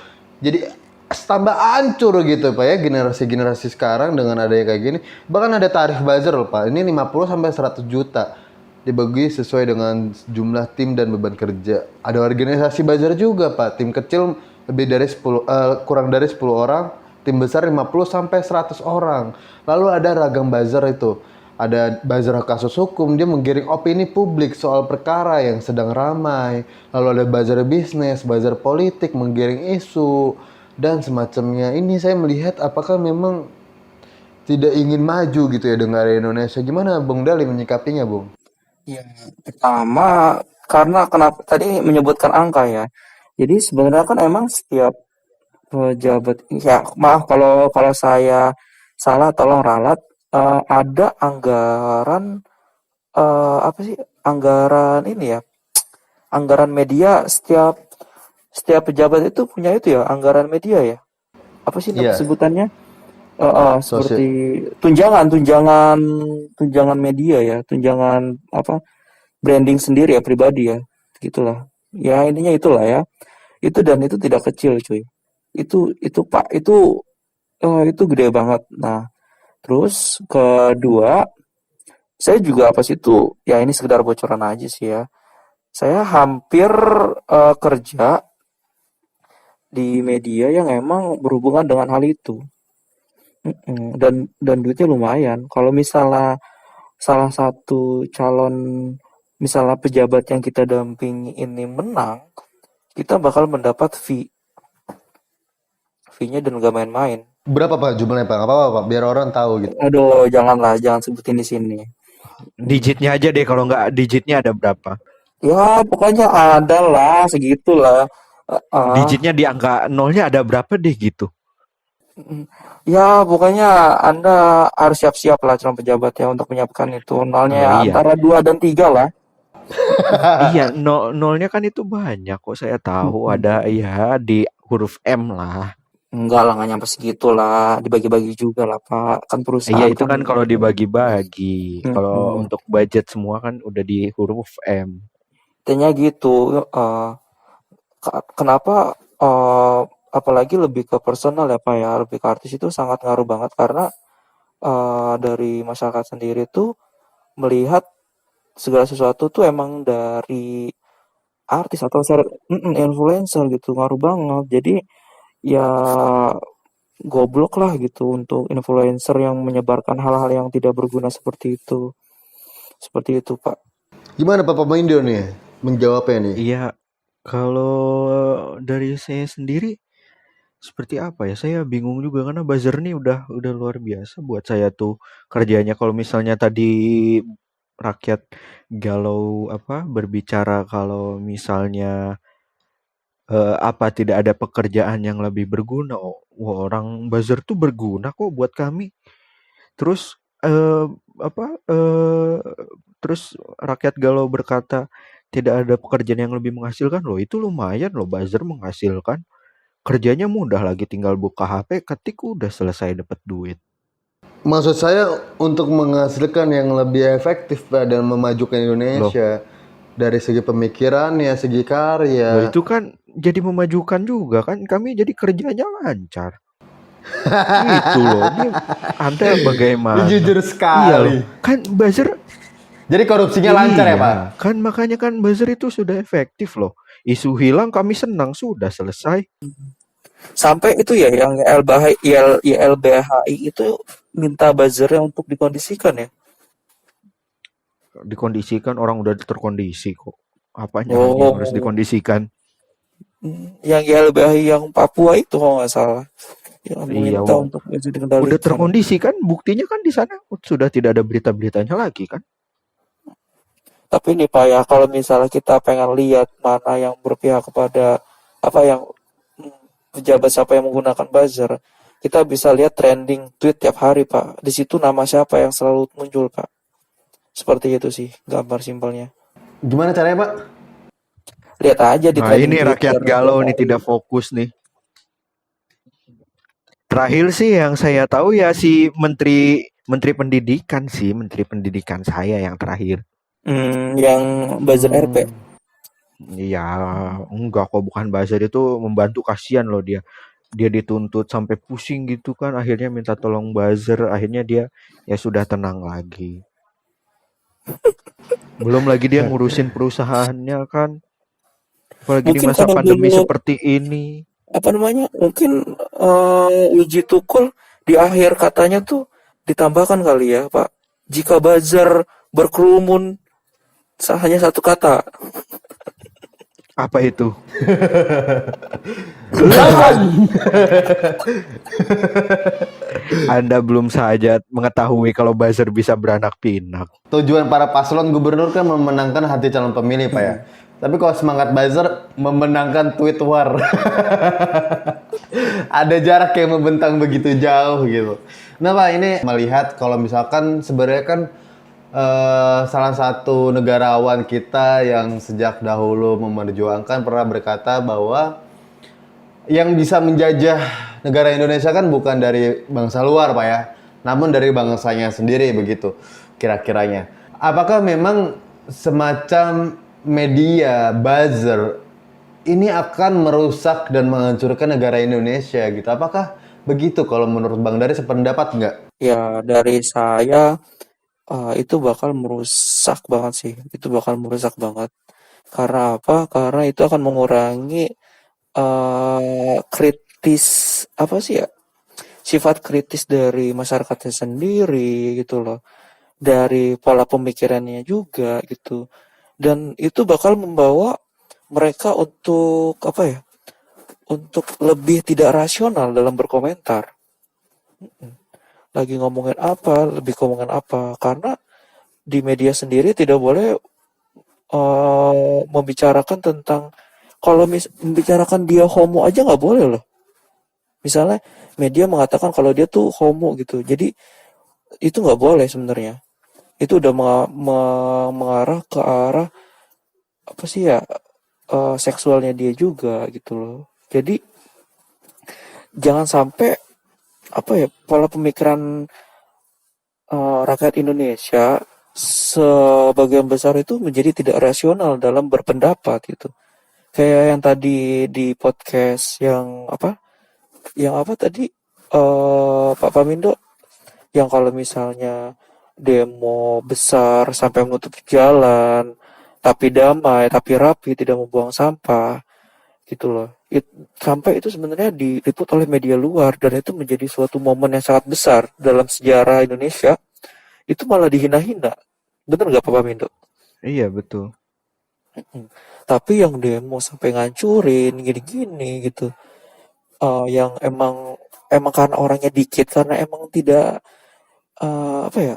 Jadi tambah hancur gitu Pak ya generasi-generasi sekarang dengan adanya kayak gini. Bahkan ada tarif buzzer loh Pak. Ini 50 sampai 100 juta. Dibagi sesuai dengan jumlah tim dan beban kerja. Ada organisasi buzzer juga Pak. Tim kecil lebih dari 10 kurang dari 10 orang, tim besar 50 sampai 100 orang. Lalu ada ragam buzzer itu. Ada buzzer kasus hukum, dia menggiring opini publik soal perkara yang sedang ramai. Lalu ada buzzer bisnis, buzzer politik, menggiring isu, dan semacamnya. Ini saya melihat apakah memang tidak ingin maju gitu ya dengan Indonesia. Gimana Bung Dali menyikapinya, Bung? Ya, pertama karena kenapa tadi menyebutkan angka ya. Jadi sebenarnya kan emang setiap pejabat, ya maaf kalau kalau saya salah tolong ralat, ada anggaran apa sih? Anggaran ini ya, anggaran media setiap setiap pejabat itu punya itu ya, anggaran media ya. Apa sih nama Iya, sebutannya? sosial. Seperti tunjangan media ya, tunjangan apa? Branding sendiri ya pribadi ya, gitulah. Ya intinya itulah ya. Itu dan itu tidak kecil cuy. Itu Pak, itu gede banget. Nah, terus kedua, saya juga pas itu ya ini sekedar bocoran aja sih ya. Saya hampir kerja di media yang emang berhubungan dengan hal itu. Dan duitnya lumayan. Kalau misalnya salah satu calon misalnya pejabat yang kita dampingi ini menang, kita bakal mendapat fee-nya dan gak main-main. Berapa Pak jumlahnya Pak? Nggak apa-apa Pak, biar orang tahu gitu. Aduh, janganlah, jangan sebutin di sini. Digitnya aja deh, kalau nggak digitnya ada berapa? Ya, pokoknya ada lah, segitulah. Digitnya di angka nolnya ada berapa deh gitu. Ya, pokoknya Anda harus siap-siap lah calon pejabat ya untuk menyiapkan itu. Oh Nolnya iya. antara 2 dan 3 lah. Iya, nolnya kan itu banyak kok, saya tahu ada ya di huruf M lah. Enggak lah, nggak nyampe segitu lah. Dibagi-bagi juga lah, Pak. Kan Iya perusahaan itu kan. kan kalau dibagi-bagi. Kalau Mm-mm. untuk budget semua kan udah di huruf M. Intinya gitu. Kenapa apalagi lebih ke personal ya Pak ya, lebih ke artis itu sangat ngaruh banget karena dari masyarakat sendiri tuh melihat segala sesuatu tuh emang dari artis atau influencer gitu, ngaruh banget. Jadi ya goblok lah gitu untuk influencer yang menyebarkan hal-hal yang tidak berguna seperti itu. Seperti itu Pak. Gimana Pak Pemindo nih menjawabnya nih? Iya, kalau dari saya sendiri seperti apa ya? Saya bingung juga karena buzzer nih udah luar biasa buat saya tuh kerjanya. Kalau misalnya tadi rakyat galau apa berbicara kalau misalnya apa tidak ada pekerjaan yang lebih berguna? Oh, wah, orang buzzer tuh berguna kok buat kami. Terus apa terus rakyat galau berkata tidak ada pekerjaan yang lebih menghasilkan loh. Itu lumayan loh buzzer menghasilkan. Kerjanya mudah lagi tinggal buka HP, ketik udah selesai dapat duit. Maksud saya untuk menghasilkan yang lebih efektif Pak dan memajukan Loh, Indonesia dari segi pemikirannya, segi loh karya. itu kan jadi memajukan juga kan. Kami jadi kerjanya lancar. Itu loh. Ini Anda Ini bagaimana? jujur Iya loh. sekali. Kan buzzer Jadi korupsinya lancar ya Pak? iya, kan makanya kan buzzer itu sudah efektif loh. Isu hilang kami senang sudah selesai. Sampai itu ya yang YLBHI itu minta buzzernya untuk dikondisikan ya. Dikondisikan orang udah terkondisi kok. Apanya lagi yang harus Oh, dikondisikan? yang YLBHI yang Papua itu kalau nggak salah, yang Iya, meminta untuk bisa udah dikendalikan. terkondisi kan, buktinya kan di sana sudah tidak ada berita-beritanya lagi kan. Tapi nih Pak ya, kalau misalnya kita pengen lihat mana yang berpihak kepada apa yang pejabat siapa yang menggunakan buzzer, kita bisa lihat trending tweet tiap hari Pak. Di situ nama siapa yang selalu muncul Pak. Seperti itu sih gambar simpelnya. Gimana caranya, Pak? Lihat aja di Nah, trending ini rakyat Twitter tiap galau nih, hari. tidak fokus nih. Terakhir sih yang saya tahu ya si Menteri Menteri Pendidikan sih, Menteri Pendidikan saya yang terakhir. Yang buzzer RP. Iya, enggak kok, bukan buzzer, itu membantu, kasihan loh dia. Dia dituntut sampai pusing gitu kan, akhirnya minta tolong buzzer, akhirnya dia ya sudah tenang lagi. Belum lagi dia ngurusin perusahaannya kan. Apalagi di Mungkin masa karena pandemi dulu seperti ini. mungkin Wiji Tukul di akhir katanya tuh ditambahkan kali ya Pak, jika buzzer berkerumun hanya satu kata. Apa itu? Anda belum saja mengetahui kalau buzzer bisa beranak pinak. Tujuan para paslon gubernur kan memenangkan hati calon pemilih, Pak ya. Tapi kalau semangat buzzer memenangkan tweet war. Ada jarak yang membentang begitu jauh gitu. Nah Pak, ini melihat kalau misalkan sebenarnya kan salah satu negarawan kita yang sejak dahulu memperjuangkan pernah berkata bahwa yang bisa menjajah negara Indonesia kan bukan dari bangsa luar, Pak ya, namun dari bangsanya sendiri begitu kira-kiranya. Apakah memang semacam media buzzer ini akan merusak dan menghancurkan negara Indonesia gitu? Apakah begitu kalau menurut Bang Dari, sependapat nggak? Ya dari saya itu bakal merusak banget sih. Itu bakal merusak banget. Karena apa? Karena itu akan mengurangi kritis apa sih ya? Sifat kritis dari masyarakatnya sendiri gitu loh. Dari pola pemikirannya juga gitu. Dan itu bakal membawa mereka untuk apa ya? Untuk lebih tidak rasional dalam berkomentar. Lagi ngomongin apa, lebih ngomongin apa. Karena di media sendiri tidak boleh membicarakan tentang, kalau membicarakan dia homo aja nggak boleh loh. Misalnya media mengatakan kalau dia tuh homo gitu, jadi itu nggak boleh sebenarnya. Itu udah mengarah ke arah apa sih ya, seksualnya dia juga gitu loh. Jadi jangan sampai apa ya, pola pemikiran rakyat Indonesia sebagian besar itu menjadi tidak rasional dalam berpendapat gitu. Kayak yang tadi di podcast yang apa tadi, Pak Pamindo, yang kalau misalnya demo besar sampai menutup jalan, tapi damai, tapi rapi, tidak membuang sampah, gitu loh. Sampai itu sebenarnya diliput oleh media luar, dan itu menjadi suatu momen yang sangat besar dalam sejarah Indonesia. Itu malah dihina-hina. Bener nggak Pak Pamindo? Iya, betul. Tapi yang demo sampai ngancurin gini-gini gitu, yang emang karena orangnya dikit, karena emang tidak apa ya,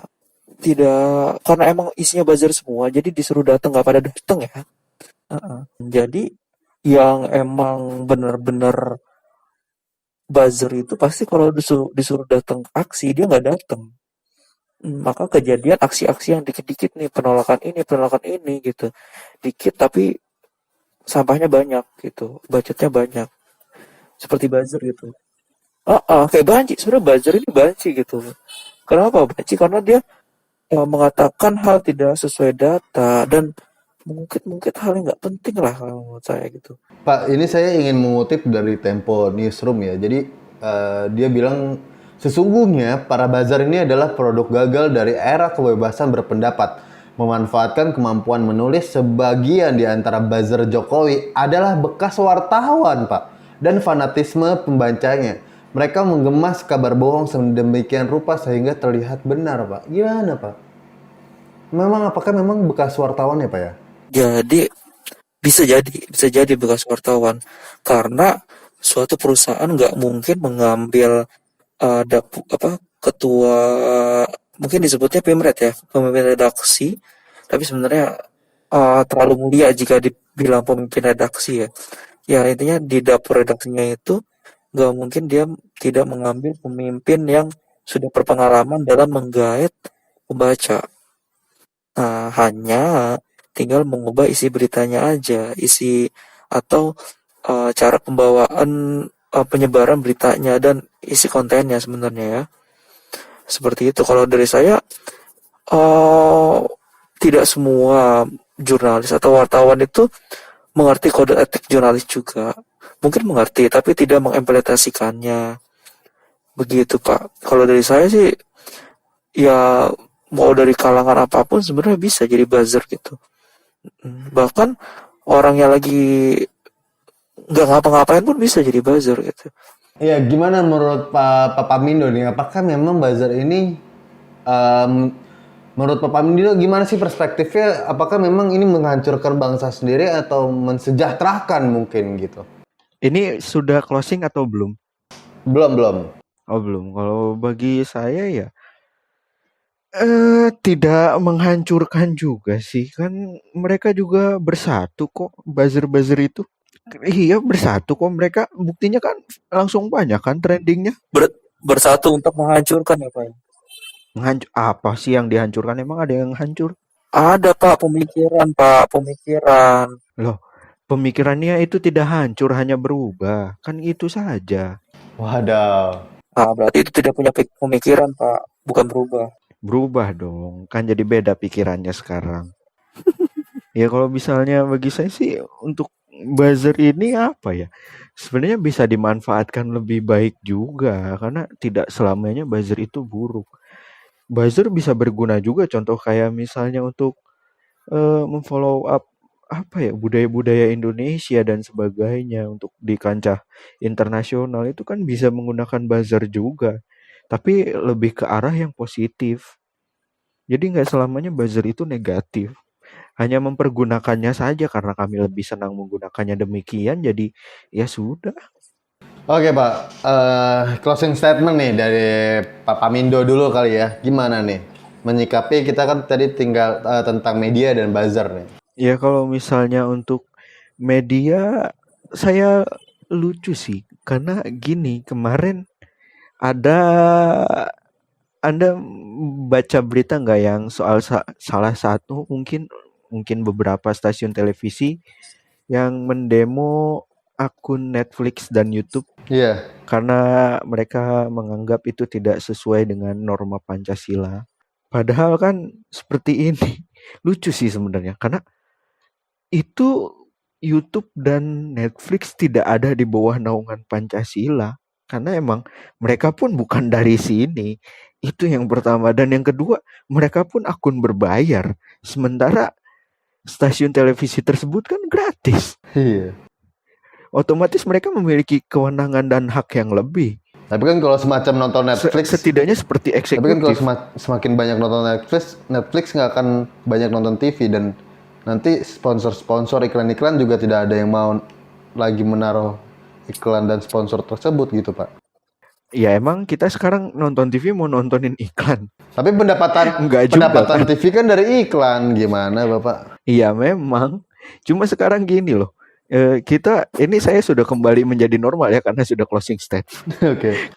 tidak, karena emang isinya buzzer semua, jadi disuruh datang nggak pada datang ya. Jadi yang emang bener-bener buzzer itu pasti kalau disuruh datang aksi dia nggak datang. Maka kejadian aksi-aksi yang dikit-dikit nih, penolakan ini gitu, dikit tapi sampahnya banyak gitu, budgetnya banyak, seperti buzzer gitu. Kayak banci, sebenarnya buzzer ini banci gitu. Kenapa banci? Karena dia mengatakan hal tidak sesuai data dan mungkin hal yang nggak penting lah kalau menurut saya gitu. Pak, ini saya ingin mengutip dari Tempo Newsroom ya. Jadi dia bilang sesungguhnya para buzzer ini adalah produk gagal dari era kebebasan berpendapat. Memanfaatkan kemampuan menulis, sebagian di antara buzzer Jokowi adalah bekas wartawan, Pak, dan fanatisme pembacanya. Mereka menggemas kabar bohong sedemikian rupa sehingga terlihat benar, Pak. Gimana, Pak? Apakah memang bekas wartawan ya, Pak ya? Jadi bisa jadi bekas wartawan, karena suatu perusahaan nggak mungkin mengambil ketua, mungkin disebutnya pemret ya, pemimpin redaksi, tapi sebenarnya terlalu mulia jika dibilang pemimpin redaksi ya. Ya intinya di dapur redaksinya itu nggak mungkin dia tidak mengambil pemimpin yang sudah berpengalaman dalam menggait pembaca. Nah, hanya tinggal mengubah isi beritanya aja, isi atau cara pembawaan penyebaran beritanya dan isi kontennya sebenarnya ya. Seperti itu. Kalau dari saya, eh tidak semua jurnalis atau wartawan itu mengerti kode etik jurnalis juga. Mungkin mengerti, tapi tidak mengimplementasikannya. Begitu, Pak. Kalau dari saya sih, ya mau dari kalangan apapun sebenarnya bisa jadi buzzer gitu. Bahkan orang yang lagi nggak ngapa-ngapain pun bisa jadi buzzer gitu. Iya, gimana menurut Pak Pamindo nih? Apakah memang buzzer ini, menurut Pak Pamindo gimana sih perspektifnya? Apakah memang ini menghancurkan bangsa sendiri atau mensejahterakan mungkin gitu? Ini sudah closing atau belum? Belum. Oh belum. Kalau bagi saya ya tidak menghancurkan juga sih. Kan mereka juga bersatu kok, buzzer-buzzer itu. Iya bersatu kok mereka. Buktinya kan langsung banyak kan trendingnya. Bersatu untuk menghancurkan ya, Pak. Apa sih yang dihancurkan? Emang ada yang hancur? Ada, Pak, pemikiran, Pak, pemikiran. Loh, pemikirannya itu tidak hancur, hanya berubah. Kan itu saja. Waduh. Nah, berarti itu tidak punya pemikiran, Pak, bukan berubah. Berubah dong. Kan jadi beda pikirannya sekarang. Ya kalau misalnya bagi saya sih untuk buzzer ini apa ya? Sebenarnya bisa dimanfaatkan lebih baik juga karena tidak selamanya buzzer itu buruk. Buzzer bisa berguna juga contoh kayak misalnya untuk memfollow up apa ya budaya-budaya Indonesia dan sebagainya untuk di kancah internasional itu kan bisa menggunakan buzzer juga. Tapi lebih ke arah yang positif. Jadi nggak selamanya buzzer itu negatif. Hanya mempergunakannya saja karena kami lebih senang menggunakannya demikian jadi ya sudah. Oke Pak, closing statement nih dari Pak Pamindo dulu kali ya. Gimana nih menyikapi kita kan tadi tinggal tentang media dan buzzer nih. Ya kalau misalnya untuk media saya lucu sih karena gini kemarin ada Anda baca berita nggak yang soal salah satu mungkin beberapa stasiun televisi yang mendemo akun Netflix dan YouTube Iya. karena mereka menganggap itu tidak sesuai dengan norma Pancasila. Padahal kan seperti ini. Lucu sih sebenarnya karena itu YouTube dan Netflix tidak ada di bawah naungan Pancasila karena emang mereka pun bukan dari sini. Itu yang pertama dan yang kedua, mereka pun akun berbayar. Sementara stasiun televisi tersebut kan gratis. Iya. Otomatis mereka memiliki kewenangan dan hak yang lebih. Tapi kan kalau semacam nonton Netflix, Setidaknya seperti tapi kan kalau eksekutif. semakin banyak nonton Netflix nggak akan banyak nonton TV dan nanti sponsor-sponsor iklan-iklan juga tidak ada yang mau lagi menaruh iklan dan sponsor tersebut gitu Pak. Ya emang kita sekarang nonton TV mau nontonin iklan. Tapi Enggak juga pendapatan kan. TV kan dari iklan gimana Bapak? Iya memang. Cuma sekarang gini loh. Ini saya sudah kembali menjadi normal ya karena sudah closing statement. Oke.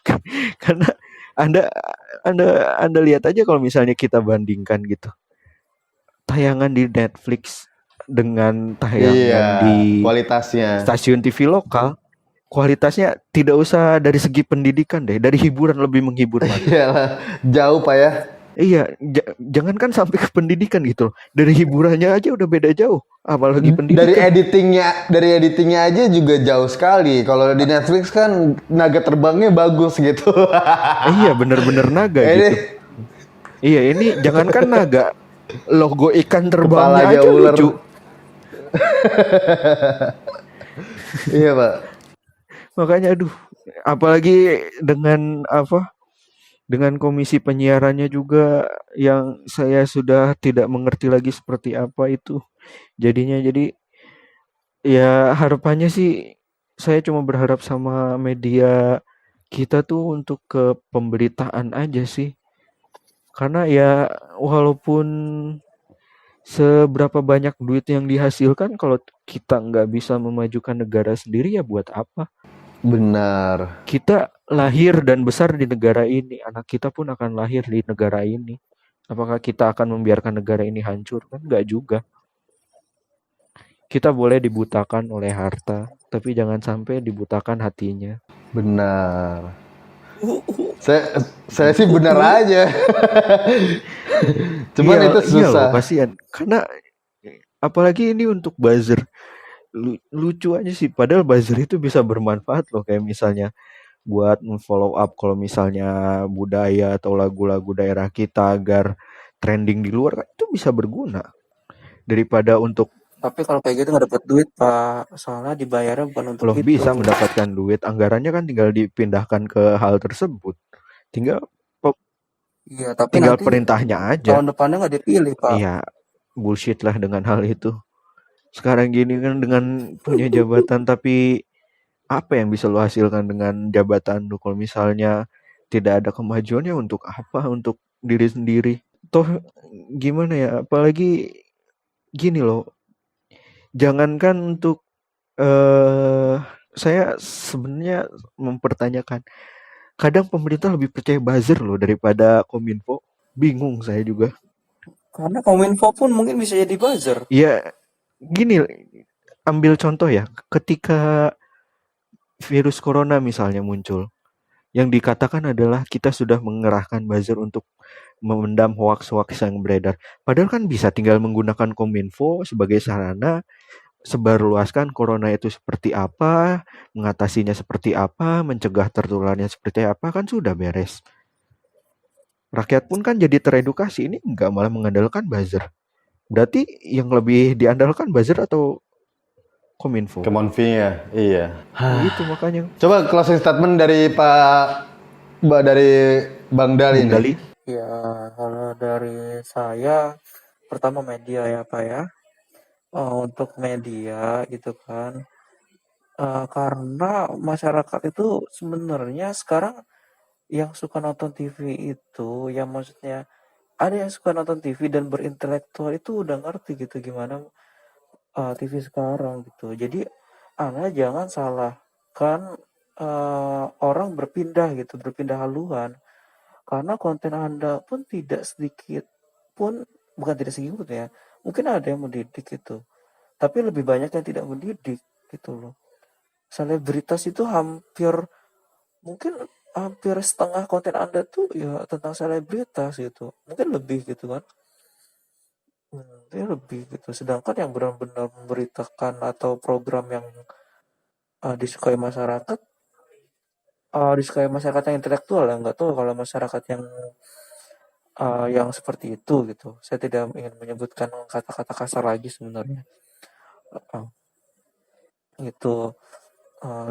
Karena Anda lihat aja kalau misalnya kita bandingkan gitu. Tayangan di Netflix dengan tayangan Iya, di kualitasnya. stasiun TV lokal, kualitasnya tidak usah dari segi pendidikan deh, dari hiburan lebih menghibur mana. Iyalah, jauh Pak ya. Iya, jangankan sampai ke pendidikan gitu loh. Dari hiburannya aja udah beda jauh, apalagi pendidikan. Dari editingnya aja juga jauh sekali. Kalau di Netflix kan naga terbangnya bagus gitu. Iya, bener-bener naga gitu. Iya, ini jangankan naga, logo ikan terbangnya Kepalanya aja ular. lucu. Iya Pak. Makanya aduh, apalagi dengan dengan komisi penyiarannya juga yang saya sudah tidak mengerti lagi seperti apa itu. Jadinya jadi ya harapannya sih saya cuma berharap sama media kita tuh untuk ke pemberitaan aja sih. Karena ya walaupun Seberapa banyak duit yang dihasilkan kalau kita nggak bisa memajukan negara sendiri, ya buat apa? Benar. Kita lahir dan besar di negara ini, anak kita pun akan lahir di negara ini. Apakah kita akan membiarkan negara ini hancur? Kan nggak juga. Kita boleh dibutakan oleh harta, tapi jangan sampai dibutakan hatinya. Benar. Saya sih benar aja. Cuman itu Iya loh, susah. kasihan. Karena apalagi ini untuk buzzer. Lucu aja sih, padahal buzzer itu bisa bermanfaat loh, kayak misalnya buat follow up kalau misalnya budaya atau lagu-lagu daerah kita agar trending di luar, kan itu bisa berguna daripada untuk Tapi kalau kayak gitu nggak dapat duit, Pak. Soalnya dibayarnya bukan untuk loh itu. bisa mendapatkan duit, anggarannya kan tinggal dipindahkan ke hal tersebut, tinggal Iya, tapi tinggal nanti perintahnya aja. tahun depannya nggak dipilih, Pak. Iya, bullshit lah dengan hal itu. Sekarang gini kan dengan punya jabatan, tapi apa yang bisa lo hasilkan dengan jabatan lo? Kalau misalnya tidak ada kemajuannya, untuk apa? Untuk diri sendiri. Toh gimana ya? Apalagi gini loh. Jangankan untuk saya sebenarnya mempertanyakan. Kadang pemerintah lebih percaya buzzer loh daripada Kominfo. Bingung saya juga. Karena Kominfo pun mungkin bisa jadi buzzer. Ya gini, ambil contoh ya. Ketika virus corona misalnya muncul, yang dikatakan adalah kita sudah mengerahkan buzzer untuk memendam hoaks-hoaks yang beredar. Padahal kan bisa tinggal menggunakan Kominfo sebagai sarana sebarluaskan corona itu seperti apa, mengatasinya seperti apa, mencegah tertularnya seperti apa, kan sudah beres. Rakyat pun kan jadi teredukasi, ini enggak, malah mengandalkan buzzer. Berarti yang lebih diandalkan buzzer atau Kominfo? Kemonvinya, iya. Itu makanya. Coba closing statement dari dari Bang Dali Bung nih. Dali. Ya, kalau dari saya, pertama media ya, Pak ya. Untuk media gitu kan. Karena masyarakat itu sebenarnya sekarang yang suka nonton TV itu, yang maksudnya ada yang suka nonton TV dan berintelektual itu udah ngerti gitu gimana TV sekarang gitu. Jadi Anda jangan salahkan orang berpindah gitu, berpindah haluan. Karena konten Anda pun tidak sedikit pun, bukan tidak sedikit ya, mungkin ada yang mendidik gitu. Tapi lebih banyak yang tidak mendidik gitu loh. Selebritas itu mungkin hampir setengah konten Anda tuh ya tentang selebritas gitu. Mungkin lebih gitu kan. Dia lebih gitu. Sedangkan yang benar-benar memberitakan atau program yang disukai masyarakat yang intelektual ya, nggak tahu kalau masyarakat yang seperti itu gitu. Saya tidak ingin menyebutkan kata-kata kasar lagi sebenarnya. Uh, itu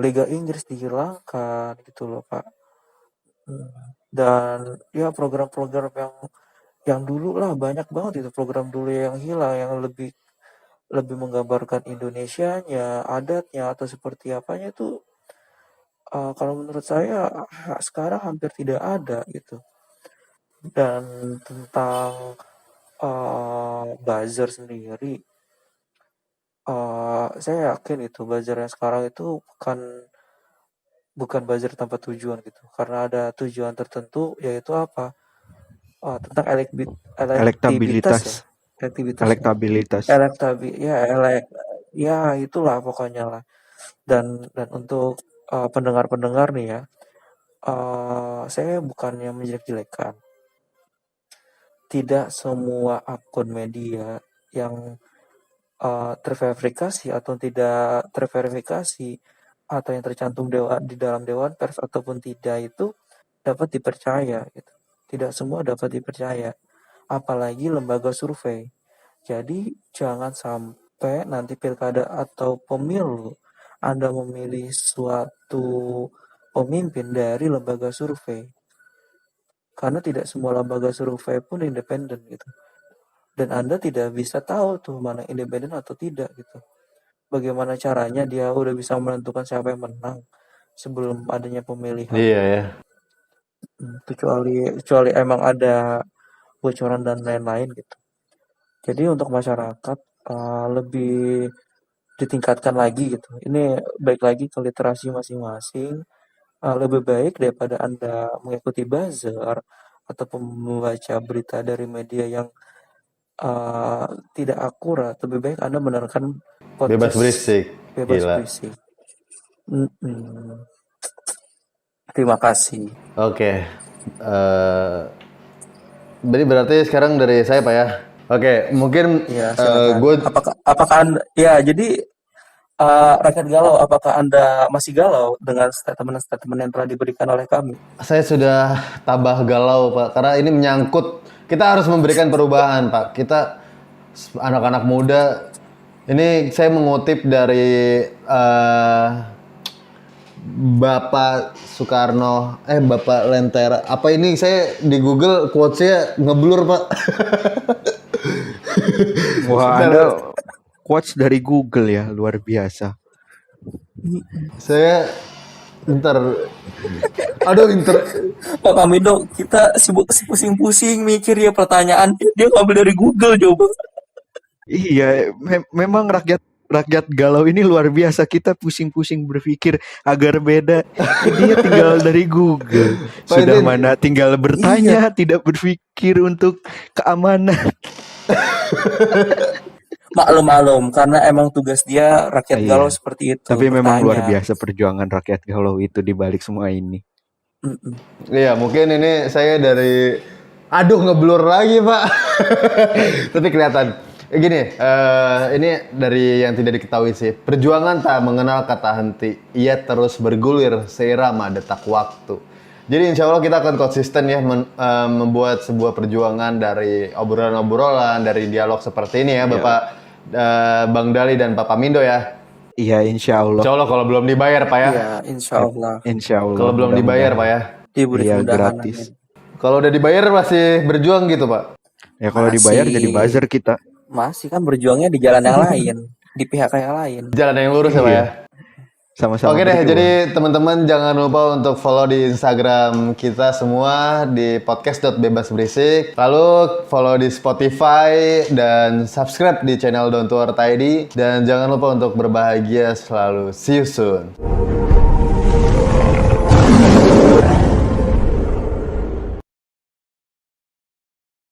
Liga Inggris dihilangkan gitu loh, Pak. Dan ya program-program yang dulu lah banyak banget itu program dulu yang hilang, yang lebih lebih menggambarkan Indonesianya, adatnya atau seperti apanya itu kalau menurut saya sekarang hampir tidak ada gitu. Dan tentang buzzer sendiri, saya yakin itu buzzer yang sekarang itu bukan buzzer tanpa tujuan gitu, karena ada tujuan tertentu, yaitu apa? Tentang elektivitas ya, Elektabilitas. elektivitas ya, Elektabilitas. ya ya itulah pokoknya lah. Dan untuk pendengar-pendengar nih ya, saya bukannya menjelek-jelekan. Tidak semua akun media yang terverifikasi atau tidak terverifikasi atau yang tercantum di dalam Dewan Pers ataupun tidak itu dapat dipercaya gitu. Tidak semua dapat dipercaya, apalagi lembaga survei. Jadi jangan sampai nanti pilkada atau pemilu Anda memilih suatu pemimpin dari lembaga survei. Karena tidak semua lembaga survei pun independen gitu. Dan Anda tidak bisa tahu tuh mana independen atau tidak gitu. Bagaimana caranya dia udah bisa menentukan siapa yang menang sebelum adanya pemilihan. Iya ya. Kecuali emang ada bocoran dan lain-lain gitu. Jadi untuk masyarakat lebih ditingkatkan lagi gitu. Ini baik lagi ke literasi masing-masing. Lebih baik daripada Anda mengikuti buzzer ataupun membaca berita dari media yang uh, tidak akurat, lebih baik Anda mendengarkan Bebas podcast berisik. bebas Gila. berisik. Mm-mm. Terima kasih. Oke. Berarti sekarang dari saya Pak ya. Oke, mungkin Ya, silakan. gue Apakah Anda, ya jadi rakyat galau, apakah Anda masih galau dengan statement-statement yang telah diberikan oleh kami? saya sudah tambah galau Pak karena ini menyangkut kita harus memberikan perubahan Pak. Kita anak-anak muda ini saya mengutip dari Bapak Soekarno, Bapak Lentera. Apa ini saya di Google quotes-nya ngeblur Pak. Wah, Bentar, Anda quotes dari Google ya, luar biasa. saya bentar. Aduh, Pak Kamindo, kita sibuk pusing-pusing mikir ya pertanyaan, dia ngambil dari Google coba. Iya, memang rakyat galau ini luar biasa. Kita pusing-pusing berpikir agar beda. Dia tinggal dari Google. Pak Sudah Edin. mana tinggal bertanya, tidak berpikir untuk keamanan. Maklum, karena emang tugas dia rakyat Iya. galau seperti itu. Tapi memang luar bertanya. biasa perjuangan rakyat galau itu di balik semua ini. Mm-mm. Iya, mungkin ini saya dari aduh ngeblur lagi, Pak. Tapi kelihatan. Gini, ini dari yang tidak diketahui sih. Perjuangan tak mengenal kata henti. Ia terus bergulir seirama detak waktu. Jadi insya Allah kita akan konsisten ya membuat sebuah perjuangan dari obrolan-obrolan, dari dialog seperti ini ya, Bapak Bang Dali dan Pak Pamindo ya. Iya, insya Allah. Insya Allah kalau belum dibayar, Pak ya. Iya, insya Allah. Insya Allah. Kalau belum dibayar, Pak ya. Diberi Iya, kemudahan. gratis. Kalau udah dibayar masih berjuang gitu, Pak. Ya kalau dibayar jadi buzzer kita. Masih kan berjuangnya di jalan yang lain, di pihak yang lain. Jalan yang lurus ya, Pak ya. Sama-sama. Oke deh, berjuang. jadi teman-teman jangan lupa untuk follow di Instagram kita semua di podcast.bebasberisik. Lalu follow di Spotify dan subscribe di channel Don't Worry Tidy. Dan jangan lupa untuk berbahagia selalu. See you soon.